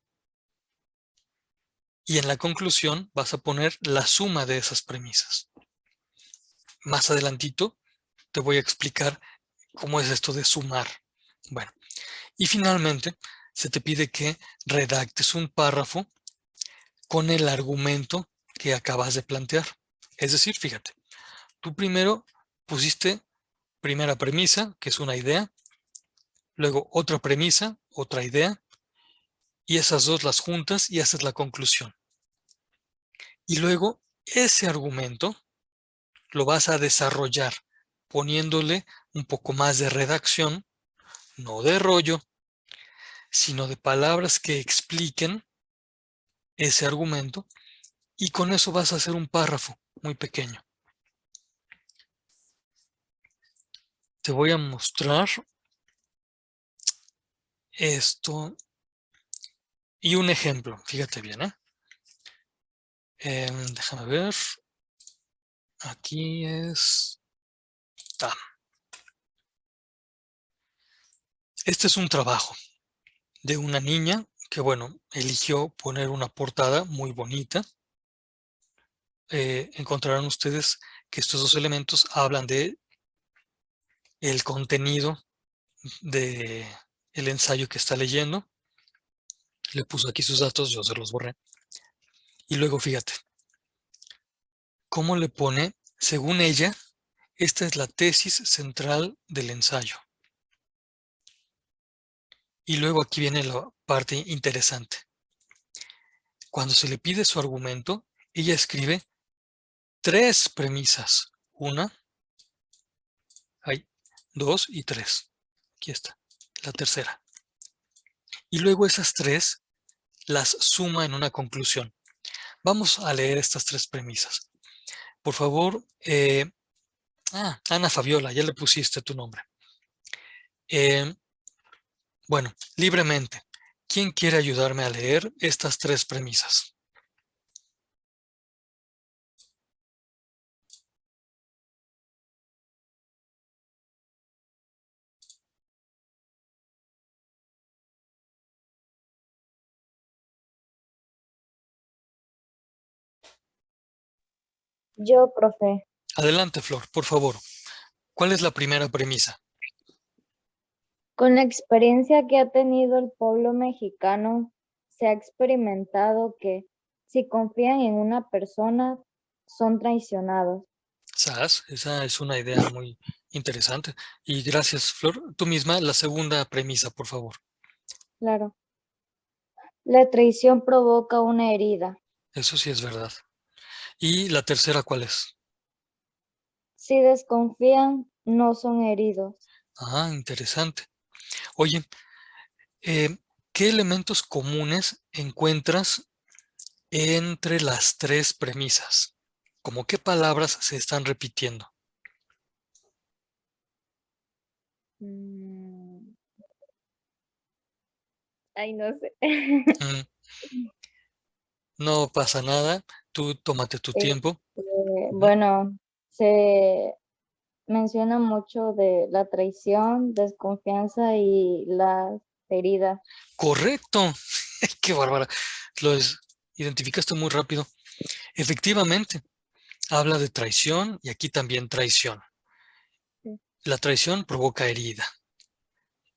Y en la conclusión vas a poner la suma de esas premisas. Más adelantito te voy a explicar cómo es esto de sumar. Bueno, y finalmente se te pide que redactes un párrafo con el argumento que acabas de plantear. Es decir, fíjate, tú primero pusiste primera premisa, que es una idea, luego otra premisa, otra idea, y esas dos las juntas y haces la conclusión. Y luego ese argumento lo vas a desarrollar poniéndole un poco más de redacción, no de rollo, sino de palabras que expliquen ese argumento, y con eso vas a hacer un párrafo muy pequeño. Te voy a mostrar esto y un ejemplo. Fíjate bien, déjame ver. Aquí está. Este es un trabajo de una niña que, bueno, eligió poner una portada muy bonita. Encontrarán ustedes que estos dos elementos hablan de el contenido de el ensayo que está leyendo. Le puso aquí sus datos, yo se los borré. Y luego fíjate, cómo le pone, según ella, esta es la tesis central del ensayo. Y luego aquí viene la parte interesante. Cuando se le pide su argumento, ella escribe 3 premisas. 1, hay 2 y 3. Aquí está, la tercera. Y luego esas 3 las suma en una conclusión. Vamos a leer estas 3 premisas. Por favor, Ana Fabiola, ya le pusiste tu nombre. Bueno, libremente. ¿Quién quiere ayudarme a leer estas 3 premisas? Yo, profe. Adelante, Flor, por favor. ¿Cuál es la primera premisa? Con la experiencia que ha tenido el pueblo mexicano, se ha experimentado que si confían en una persona, son traicionados. ¿Sabes? Esa es una idea muy interesante. Y gracias, Flor. Tú misma, la segunda premisa, por favor. Claro. La traición provoca una herida. Eso sí es verdad. ¿Y la tercera cuál es? Si desconfían, no son heridos. Ah, interesante. Oye, ¿qué elementos comunes encuentras entre las 3 premisas? ¿Cómo qué palabras se están repitiendo? Ay, no sé. Mm, No pasa nada. Tú tómate tu tiempo. Ujú. Bueno, se menciona mucho de la traición, desconfianza y las heridas. Correcto. Qué bárbara. Identificaste muy rápido. Efectivamente, habla de traición y aquí también traición. Sí. La traición provoca herida.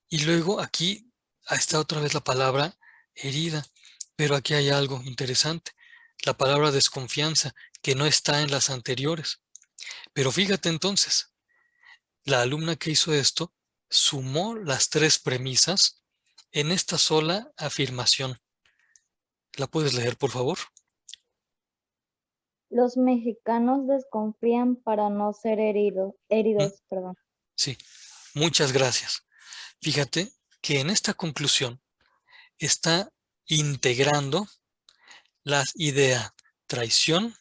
Y luego aquí está otra vez la palabra herida, pero aquí hay algo interesante. La palabra desconfianza, que no está en las anteriores. Pero fíjate entonces, la alumna que hizo esto sumó las 3 premisas en esta sola afirmación. ¿La puedes leer, por favor? Los mexicanos desconfían para no ser heridos, perdón. Sí, muchas gracias. Fíjate que en esta conclusión está integrando las ideas traición,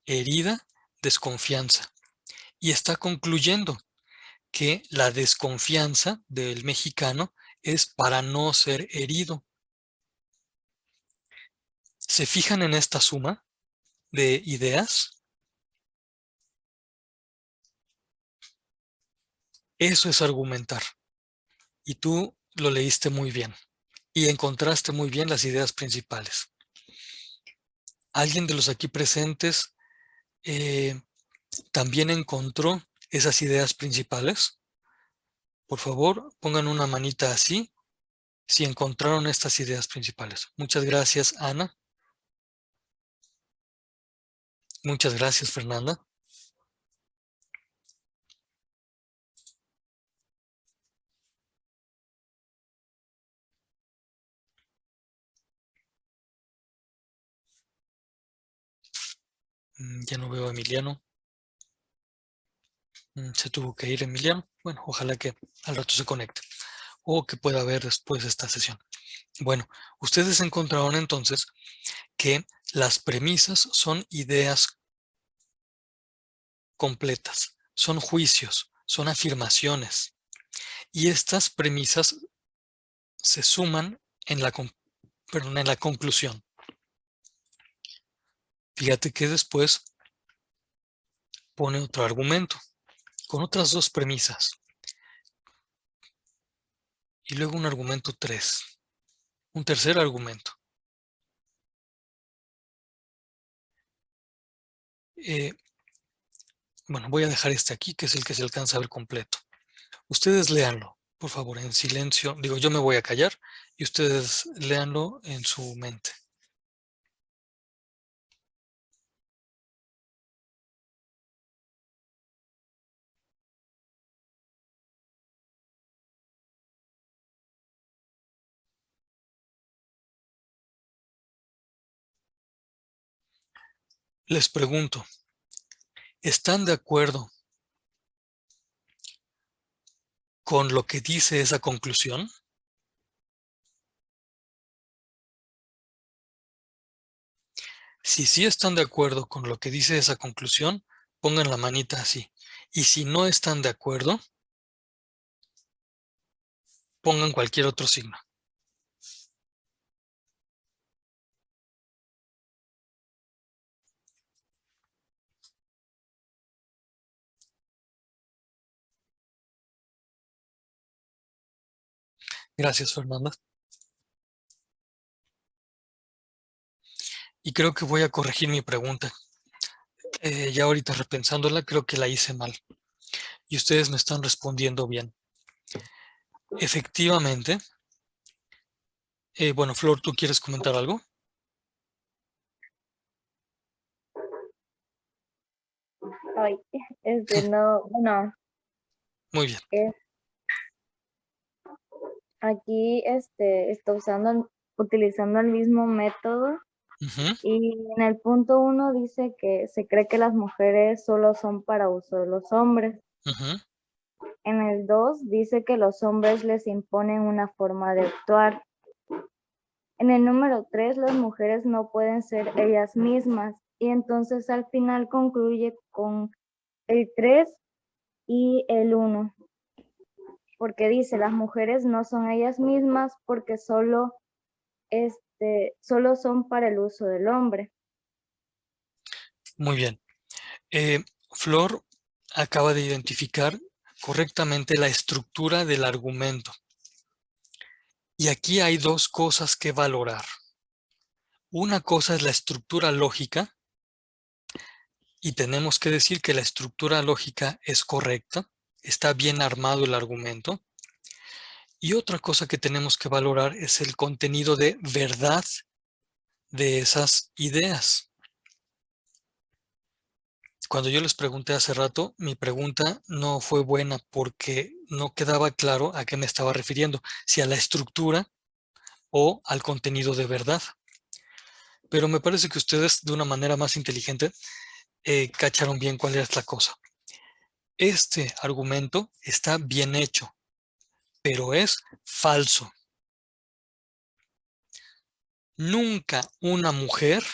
herida, desconfianza. Y está concluyendo que la desconfianza del mexicano es para no ser herido. ¿Se fijan en esta suma de ideas? Eso es argumentar. Y tú lo leíste muy bien. Y encontraste muy bien las ideas principales. ¿Alguien de los aquí presentes también encontró esas ideas principales? Por favor, pongan una manita así si encontraron estas ideas principales. Muchas gracias, Ana. Muchas gracias, Fernanda. Ya no veo a Emiliano. Se tuvo que ir Emiliano. Bueno, ojalá que al rato se conecte o que pueda ver después esta sesión. Bueno, ustedes encontraron entonces que las premisas son ideas completas, son juicios, son afirmaciones. Y estas premisas se suman en la conclusión. Fíjate que después pone otro argumento con otras dos premisas. Y luego un argumento 3. Un tercer argumento. Bueno, voy a dejar este aquí, que es el que se alcanza a ver completo. Ustedes léanlo, por favor, en silencio. Digo, yo me voy a callar y ustedes léanlo en su mente. Les pregunto, ¿están de acuerdo con lo que dice esa conclusión? Si sí están de acuerdo con lo que dice esa conclusión, pongan la manita así. Y si no están de acuerdo, pongan cualquier otro signo. Gracias, Fernanda. Y creo que voy a corregir mi pregunta. Ya ahorita repensándola, creo que la hice mal. Y ustedes me están respondiendo bien. Efectivamente. Bueno, Flor, ¿tú quieres comentar algo? Ay, no, bueno, Muy bien. aquí está utilizando el mismo método Ujú, y en el punto 1 dice que se cree que las mujeres solo son para uso de los hombres. ujú. En el 2 dice que los hombres les imponen una forma de actuar. En el número 3 las mujeres no pueden ser ellas mismas y entonces al final concluye con el 3 y el 1, porque dice las mujeres no son ellas mismas porque solo son para el uso del hombre. Muy bien. Flor acaba de identificar correctamente la estructura del argumento. Y aquí hay dos cosas que valorar. Una cosa es la estructura lógica, y tenemos que decir que la estructura lógica es correcta, está bien armado el argumento. Y otra cosa que tenemos que valorar es el contenido de verdad de esas ideas. Cuando yo les pregunté hace rato, mi pregunta no fue buena porque no quedaba claro a qué me estaba refiriendo, si a la estructura o al contenido de verdad. Pero me parece que ustedes, de una manera más inteligente, cacharon bien cuál era la cosa. Este argumento está bien hecho, pero es falso. Nunca una mujer,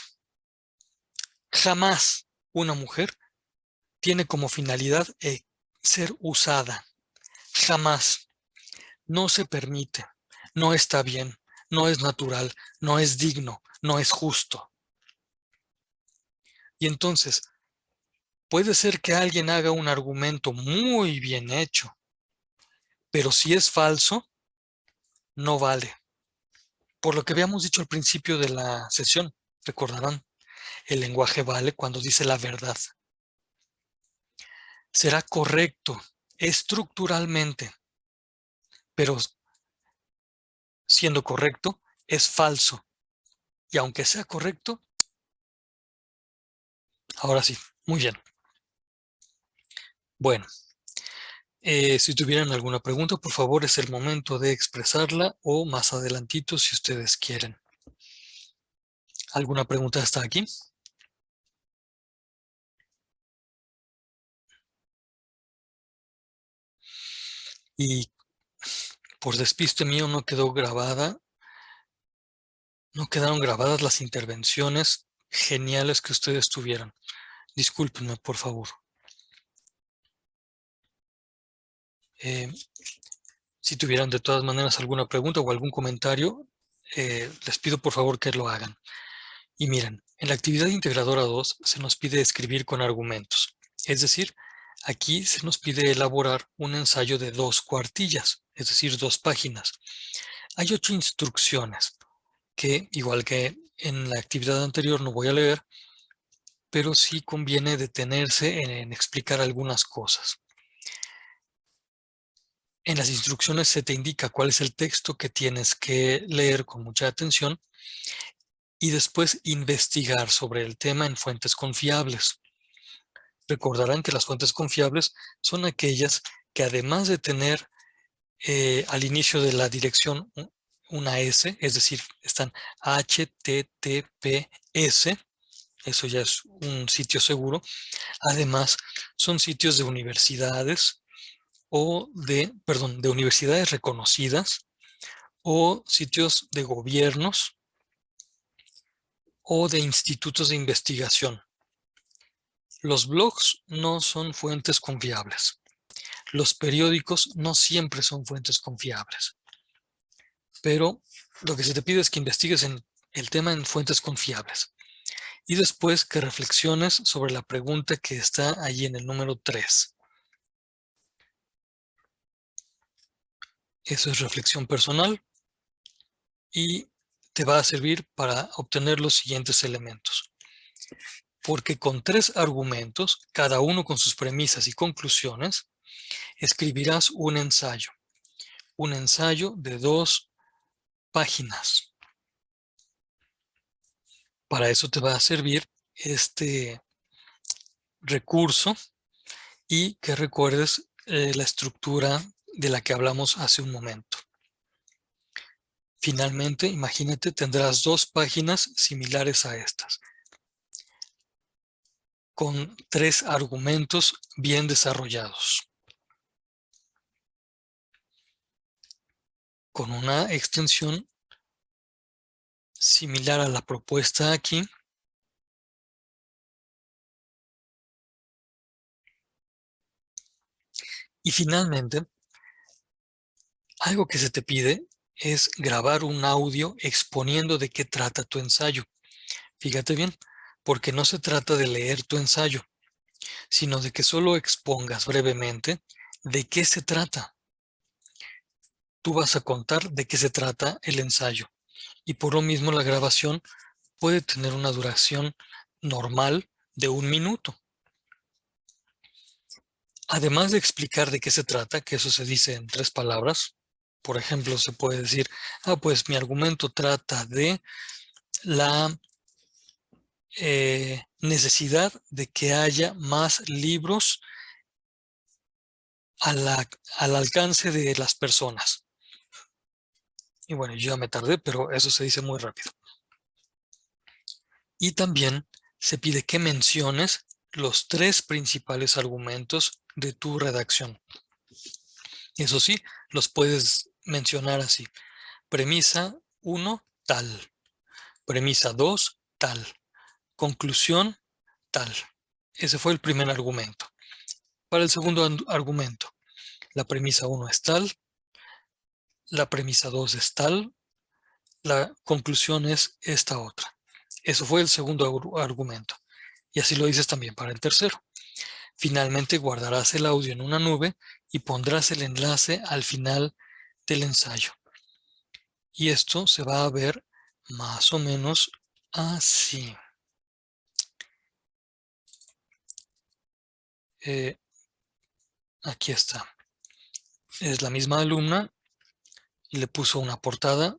jamás una mujer, tiene como finalidad ser usada. Jamás. No se permite. No está bien. No es natural. No es digno. No es justo. Y entonces, puede ser que alguien haga un argumento muy bien hecho, pero si es falso, no vale. Por lo que habíamos dicho al principio de la sesión, recordarán, el lenguaje vale cuando dice la verdad. Será correcto estructuralmente, pero siendo correcto, es falso. Y aunque sea correcto, ahora sí, muy bien. Bueno, si tuvieran alguna pregunta, por favor, es el momento de expresarla o más adelantito si ustedes quieren. ¿Alguna pregunta hasta aquí? Y por despiste mío no quedó grabada, no quedaron grabadas las intervenciones geniales que ustedes tuvieron. Discúlpenme, por favor. Si tuvieran de todas maneras alguna pregunta o algún comentario, les pido por favor que lo hagan. Y miren, en la actividad integradora 2 se nos pide escribir con argumentos. Es decir, aquí se nos pide elaborar un ensayo de 2 cuartillas, es decir, 2 páginas. Hay 8 instrucciones que, igual que en la actividad anterior, no voy a leer, pero sí conviene detenerse en explicar algunas cosas. En las instrucciones se te indica cuál es el texto que tienes que leer con mucha atención y después investigar sobre el tema en fuentes confiables. Recordarán que las fuentes confiables son aquellas que además de tener al inicio de la dirección una S, es decir, están HTTPS, eso ya es un sitio seguro. Además, son sitios de universidades o de universidades reconocidas o sitios de gobiernos o de institutos de investigación. Los blogs no son fuentes confiables. Los periódicos no siempre son fuentes confiables. Pero lo que se te pide es que investigues en el tema en fuentes confiables. Y después que reflexiones sobre la pregunta que está allí en el número 3. Eso es reflexión personal y te va a servir para obtener los siguientes elementos. Porque con 3 argumentos, cada uno con sus premisas y conclusiones, escribirás un ensayo. Un ensayo de 2 páginas. Para eso te va a servir este recurso y que recuerdes la estructura de la que hablamos hace un momento. Finalmente, imagínate, tendrás 2 páginas similares a estas, con 3 argumentos bien desarrollados, con una extensión similar a la propuesta aquí. Y finalmente, algo que se te pide es grabar un audio exponiendo de qué trata tu ensayo. Fíjate bien, porque no se trata de leer tu ensayo, sino de que solo expongas brevemente de qué se trata. Tú vas a contar de qué se trata el ensayo y por lo mismo la grabación puede tener una duración normal de 1 minuto. Además de explicar de qué se trata, que eso se dice en 3 palabras, por ejemplo, se puede decir, pues mi argumento trata de la necesidad de que haya más libros al alcance de las personas. Y bueno, yo ya me tardé, pero eso se dice muy rápido. Y también se pide que menciones los 3 principales argumentos de tu redacción. Eso sí, los puedes mencionar así. Premisa 1, tal. Premisa 2, tal. Conclusión, tal. Ese fue el primer argumento. Para el segundo argumento, la premisa 1 es tal, la premisa 2 es tal, la conclusión es esta otra. Eso fue el segundo argumento. Y así lo dices también para el tercero. Finalmente guardarás el audio en una nube y pondrás el enlace al final del ensayo. Y esto se va a ver más o menos así. Aquí está. Es la misma alumna y le puso una portada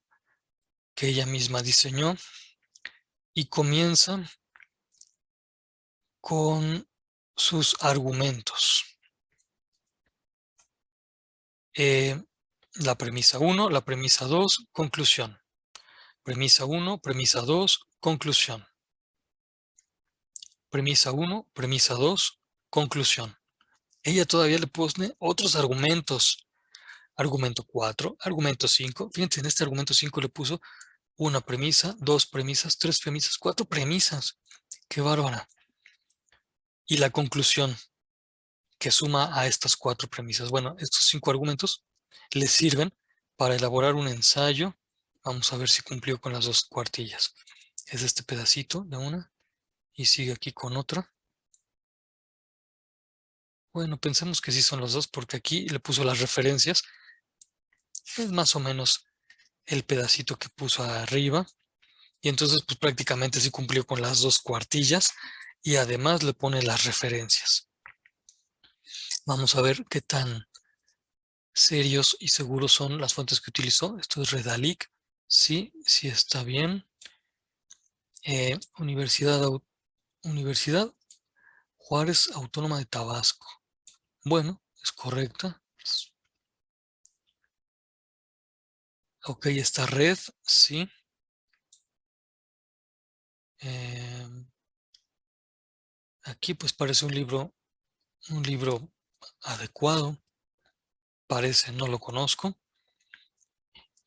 que ella misma diseñó y comienza con sus argumentos. La premisa 1, la premisa 2, conclusión. Premisa 1, premisa 2, conclusión. Premisa 1, premisa 2, conclusión. Ella todavía le pone otros argumentos. Argumento 4, argumento 5. Fíjense, en este argumento 5 le puso una premisa, 2 premisas, 3 premisas, 4 premisas. ¡Qué bárbara! Y la conclusión que suma a estas 4 premisas. Bueno, estos 5 argumentos le sirven para elaborar un ensayo. Vamos a ver si cumplió con las 2 cuartillas. Es este pedacito de una y sigue aquí con otra. Bueno, pensemos que sí son los 2 porque aquí le puso las referencias. Es más o menos el pedacito que puso arriba. Y entonces pues prácticamente sí cumplió con las 2 cuartillas y además le pone las referencias. Vamos a ver qué tan serios y seguros son las fuentes que utilizó. Esto es Redalic. Sí, sí está bien. Universidad Juárez Autónoma de Tabasco. Bueno, es correcta. Ok, esta red, sí. Aquí pues parece un libro adecuado. Parece, no lo conozco.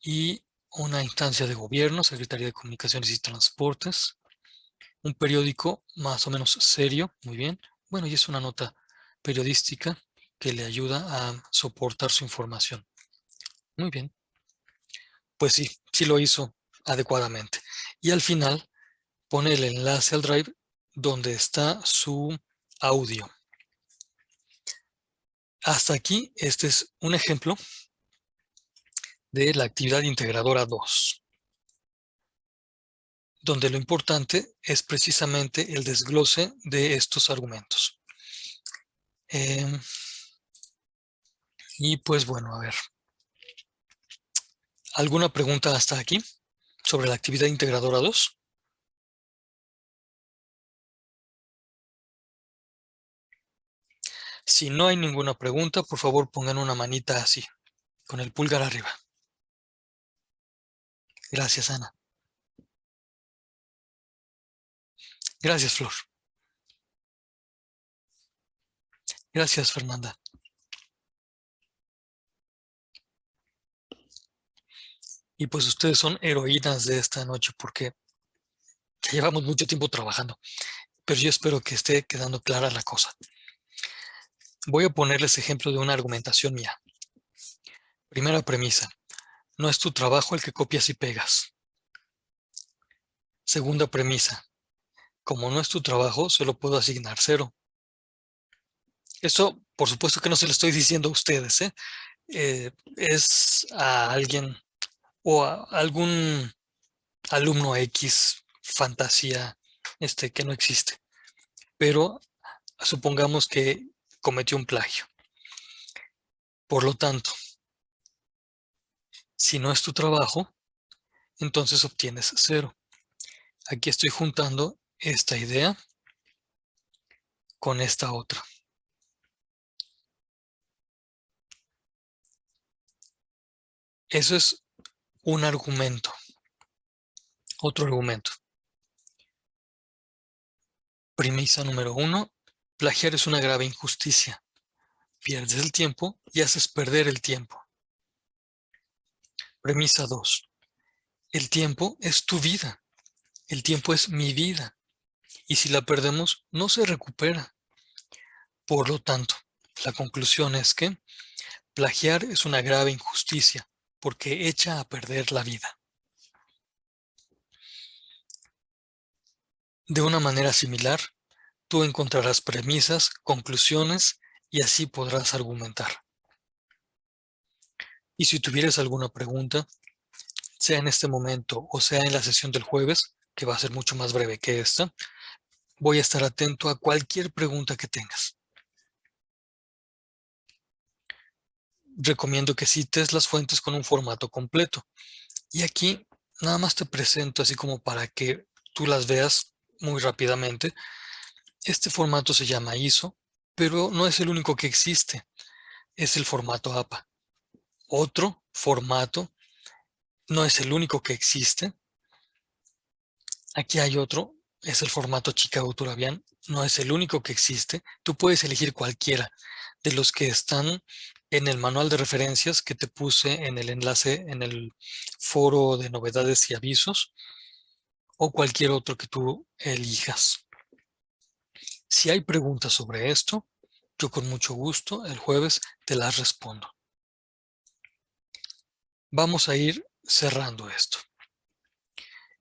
Y una instancia de gobierno, Secretaría de Comunicaciones y Transportes. Un periódico más o menos serio, muy bien. Bueno, y es una nota periodística que le ayuda a soportar su información. Muy bien. Pues sí, sí lo hizo adecuadamente. Y al final pone el enlace al Drive donde está su audio. Hasta aquí, este es un ejemplo de la actividad integradora 2, donde lo importante es precisamente el desglose de estos argumentos. Y pues bueno, a ver. ¿Alguna pregunta hasta aquí sobre la actividad integradora 2? Si no hay ninguna pregunta, por favor pongan una manita así, con el pulgar arriba. Gracias, Ana. Gracias, Flor. Gracias, Fernanda. Y pues ustedes son heroínas de esta noche porque ya llevamos mucho tiempo trabajando, pero yo espero que esté quedando clara la cosa. Voy a ponerles ejemplo de una argumentación mía. Primera premisa. No es tu trabajo el que copias y pegas. Segunda premisa. Como no es tu trabajo, solo puedo asignar 0. Eso, por supuesto que no se lo estoy diciendo a ustedes, es a alguien o a algún alumno X, fantasía, que no existe. Pero supongamos que cometió un plagio. Por lo tanto, si no es tu trabajo, entonces obtienes 0. Aquí estoy juntando esta idea con esta otra. Eso es un argumento. Otro argumento. Premisa número 1. Plagiar es una grave injusticia. Pierdes el tiempo y haces perder el tiempo. Premisa 2. El tiempo es tu vida. El tiempo es mi vida. Y si la perdemos, no se recupera. Por lo tanto, la conclusión es que plagiar es una grave injusticia porque echa a perder la vida. De una manera similar, tú encontrarás premisas, conclusiones y así podrás argumentar. Y si tuvieras alguna pregunta, sea en este momento o sea en la sesión del jueves, que va a ser mucho más breve que esta, voy a estar atento a cualquier pregunta que tengas. recomiendo que cites las fuentes con un formato completo. Y aquí nada más te presento así como para que tú las veas muy rápidamente. Este formato se llama ISO, pero no es el único que existe. Es el formato APA. Otro formato, no es el único que existe. Aquí hay otro, es el formato Chicago Turabian, no es el único que existe. Tú puedes elegir cualquiera de los que están en el manual de referencias que te puse en el enlace en el foro de novedades y avisos, o cualquier otro que tú elijas. Si hay preguntas sobre esto, yo con mucho gusto el jueves te las respondo. Vamos a ir cerrando esto.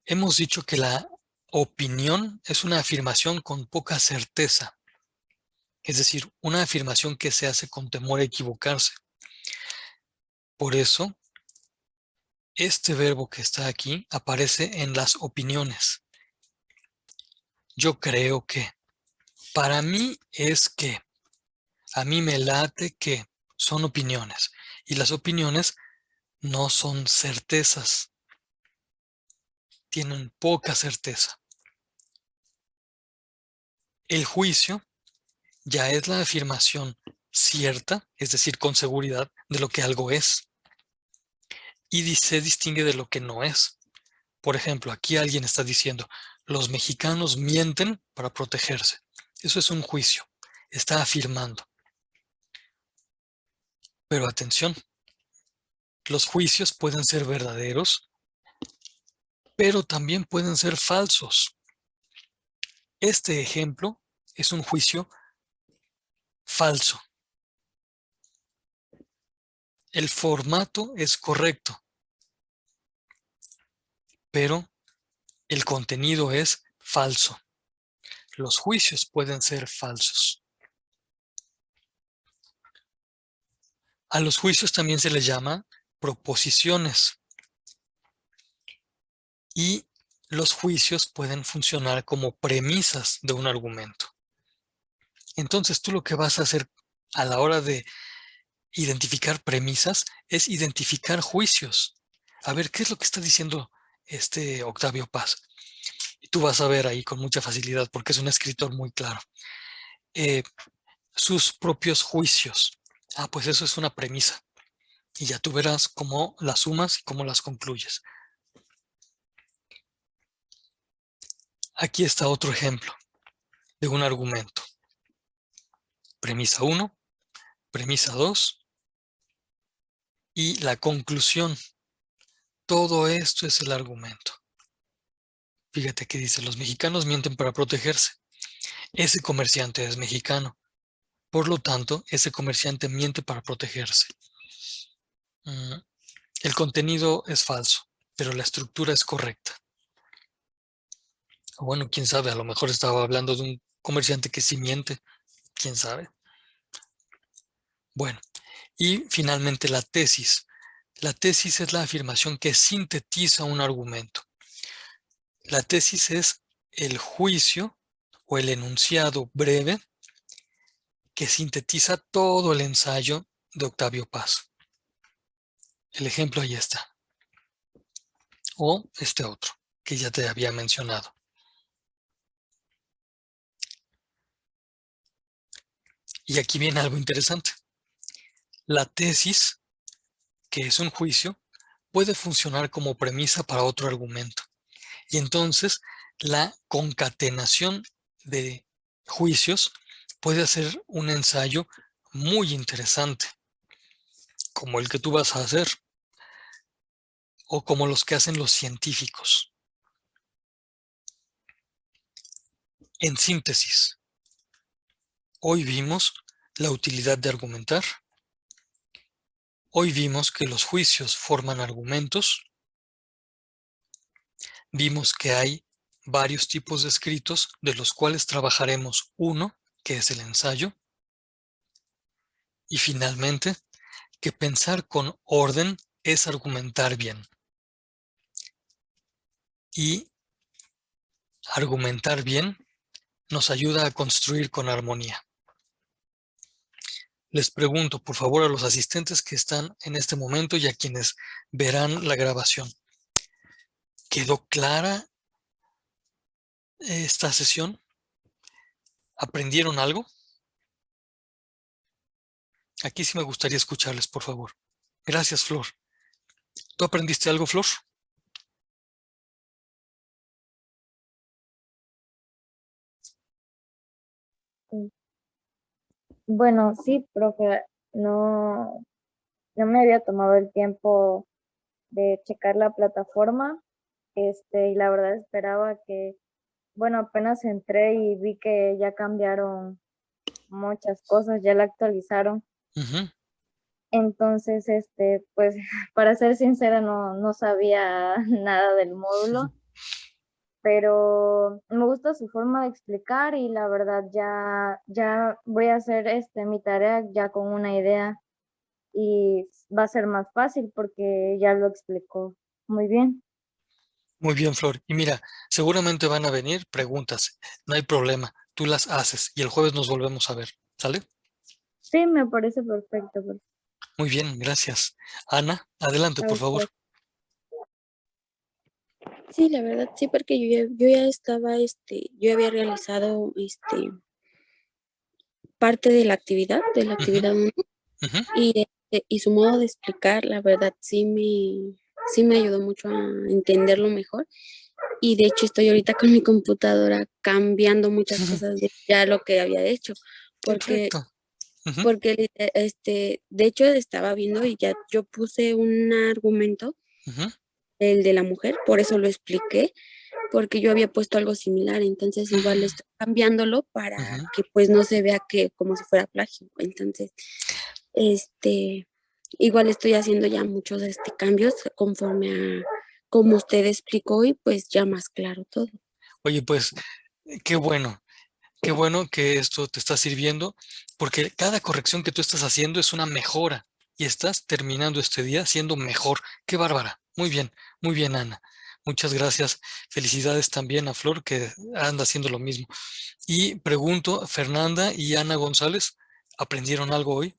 Hemos dicho que la opinión es una afirmación con poca certeza, es decir, una afirmación que se hace con temor a equivocarse. Por eso, este verbo que está aquí aparece en las opiniones. Yo creo que, para mí es que, a mí me late que, son opiniones. Y las opiniones no son certezas, tienen poca certeza. El juicio ya es la afirmación cierta, es decir, con seguridad, de lo que algo es. Y se distingue de lo que no es. Por ejemplo, aquí alguien está diciendo, los mexicanos mienten para protegerse. Eso es un juicio, está afirmando. Pero atención, los juicios pueden ser verdaderos, pero también pueden ser falsos. Este ejemplo es un juicio falso. El formato es correcto, pero el contenido es falso. Los juicios pueden ser falsos. A los juicios también se les llama proposiciones. Y los juicios pueden funcionar como premisas de un argumento. Entonces tú lo que vas a hacer a la hora de identificar premisas es identificar juicios. A ver, ¿qué es lo que está diciendo este Octavio Paz? Y tú vas a ver ahí con mucha facilidad porque es un escritor muy claro. Sus propios juicios. Pues eso es una premisa. Y ya tú verás cómo las sumas y cómo las concluyes. Aquí está otro ejemplo de un argumento. Premisa 1, premisa 2 y la conclusión. Todo esto es el argumento. Fíjate que dice, los mexicanos mienten para protegerse. Ese comerciante es mexicano. Por lo tanto, ese comerciante miente para protegerse. El contenido es falso, pero la estructura es correcta. Bueno, quién sabe, a lo mejor estaba hablando de un comerciante que sí miente. Quién sabe. Bueno, y finalmente la tesis. La tesis es la afirmación que sintetiza un argumento. La tesis es el juicio o el enunciado breve que sintetiza todo el ensayo de Octavio Paz. El ejemplo ahí está. O este otro, que ya te había mencionado. Y aquí viene algo interesante. La tesis, que es un juicio, puede funcionar como premisa para otro argumento. Y entonces la concatenación de juicios puede hacer un ensayo muy interesante, como el que tú vas a hacer, o como los que hacen los científicos. En síntesis, hoy vimos la utilidad de argumentar. Hoy vimos que los juicios forman argumentos. Vimos que hay varios tipos de escritos, de los cuales trabajaremos uno, que es el ensayo. Y finalmente, que pensar con orden es argumentar bien. Y argumentar bien nos ayuda a construir con armonía. Les pregunto, por favor, a los asistentes que están en este momento y a quienes verán la grabación. ¿Quedó clara esta sesión? ¿Aprendieron algo? Aquí sí me gustaría escucharles, por favor. Gracias, Flor. ¿Tú aprendiste algo, Flor? Bueno, sí, profe, no, no me había tomado el tiempo de checar la plataforma, y la verdad esperaba que, bueno, apenas entré y vi que ya cambiaron muchas cosas, ya la actualizaron. Ujú. Entonces, pues, para ser sincera, no sabía nada del módulo, pero me gusta su forma de explicar y la verdad ya voy a hacer mi tarea ya con una idea y va a ser más fácil porque ya lo explicó muy bien. Muy bien, Flor. Y mira, seguramente van a venir preguntas. No hay problema. Tú las haces y el jueves nos volvemos a ver. ¿Sale? Sí, me parece perfecto. Muy bien, gracias. Ana, adelante, por favor. Sí, la verdad, sí, porque yo ya estaba, yo había realizado, parte de la Ujú, actividad 1 ujú. y su modo de explicar, la verdad, sí me ayudó mucho a entenderlo mejor. Y de hecho estoy ahorita con mi computadora cambiando muchas cosas de ya lo que había hecho, porque, Perfecto. Ujú, de hecho estaba viendo y ya yo puse un argumento, ujú, el de la mujer, por eso lo expliqué, porque yo había puesto algo similar, entonces igual estoy cambiándolo para ujú. que pues no se vea que como si fuera plagio. Entonces, este, igual estoy haciendo ya muchos cambios conforme a como usted explicó y pues ya más claro todo. Oye, pues, qué bueno. Qué bueno que esto te está sirviendo, porque cada corrección que tú estás haciendo es una mejora y estás terminando este día siendo mejor. Qué bárbara. Muy bien, Ana. Muchas gracias. Felicidades también a Flor, que anda haciendo lo mismo. Y pregunto, Fernanda y Ana González, ¿aprendieron algo hoy?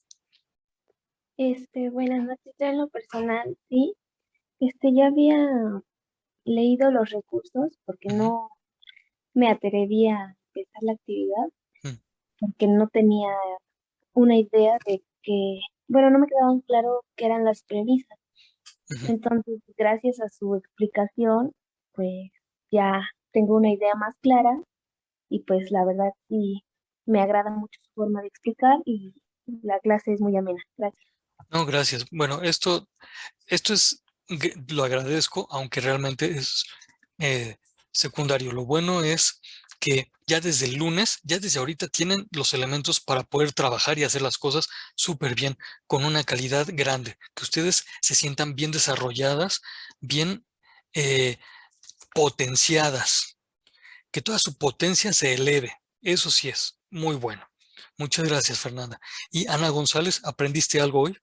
Buenas noches. Yo en lo personal, sí, ya había leído los recursos porque Ujú, no me atrevía a empezar la actividad, mm, porque no tenía una idea de que, bueno, no me quedaban claro qué eran las premisas. ujú. Entonces, gracias a su explicación, pues ya tengo una idea más clara y pues la verdad sí me agrada mucho su forma de explicar y la clase es muy amena. Gracias. No, gracias. Bueno, esto es, lo agradezco, aunque realmente es eh, secundario. Lo bueno es que ya desde el lunes, ya desde ahorita tienen los elementos para poder trabajar y hacer las cosas súper bien, con una calidad grande, que ustedes se sientan bien desarrolladas, bien eh, potenciadas, que toda su potencia se eleve. Eso sí es muy bueno. Muchas gracias, Fernanda. Y Ana González, ¿aprendiste algo hoy?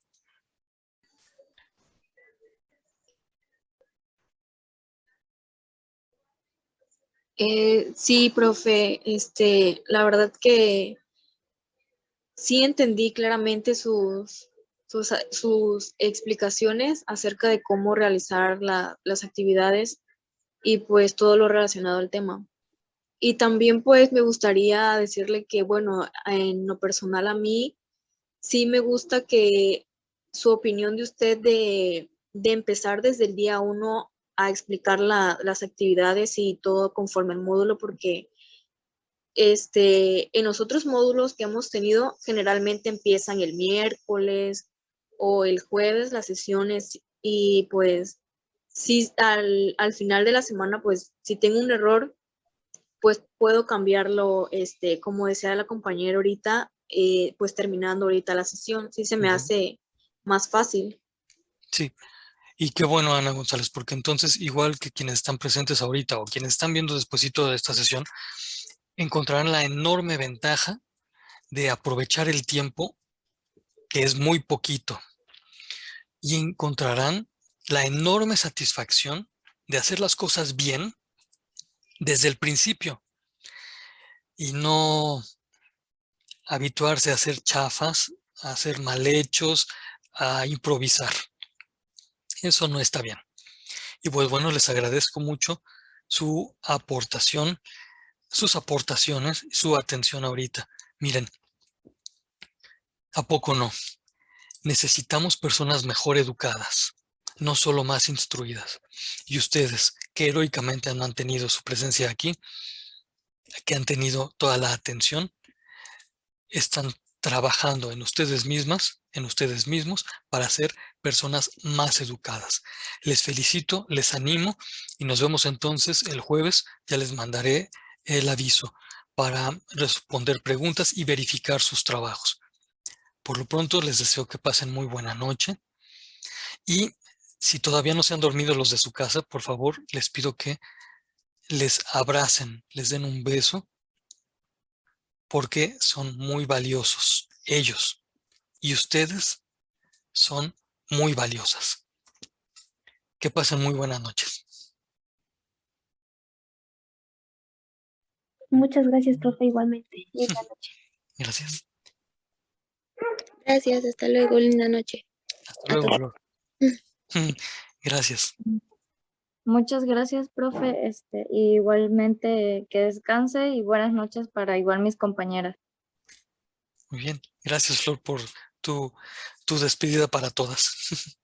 Sí, profe, la verdad que sí entendí claramente sus explicaciones acerca de cómo realizar las actividades y pues todo lo relacionado al tema. Y también pues me gustaría decirle que, bueno, en lo personal a mí sí me gusta que su opinión de usted de empezar desde el día 1 a explicar las actividades y todo conforme al módulo, porque en los otros módulos que hemos tenido, generalmente empiezan el miércoles o el jueves las sesiones y pues sí, al final de la semana, pues si tengo un error, pues puedo cambiarlo, como decía la compañera ahorita, pues terminando ahorita la sesión, sí se me Ujú. hace más fácil. Sí. Y qué bueno, Ana González, porque entonces, igual que quienes están presentes ahorita o quienes están viendo despuesito de esta sesión, encontrarán la enorme ventaja de aprovechar el tiempo, que es muy poquito, y encontrarán la enorme satisfacción de hacer las cosas bien desde el principio y no habituarse a hacer chafas a hacer mal hechos, a improvisar. Eso no está bien. Y pues bueno, les agradezco mucho su aportación, sus aportaciones, su atención ahorita. Miren, ¿a poco no? Necesitamos personas mejor educadas, no solo más instruidas. Y ustedes, que heroicamente han mantenido su presencia aquí, que han tenido toda la atención, están trabajando en ustedes mismas, en ustedes mismos, para ser personas más educadas. Les felicito, les animo y nos vemos entonces el jueves. Ya les mandaré el aviso para responder preguntas y verificar sus trabajos. Por lo pronto les deseo que pasen muy buena noche y si todavía no se han dormido los de su casa, por favor les pido que les abracen, les den un beso porque son muy valiosos ellos y ustedes son muy valiosas. Que pasen muy buenas noches. Muchas gracias, profe, igualmente. Linda noche. Gracias. Gracias, hasta luego, linda noche. Hasta luego, Flor. Gracias. Muchas gracias, profe. Y igualmente que descanse y buenas noches para igual mis compañeras. Muy bien. Gracias, Flor, por tu despedida para todas.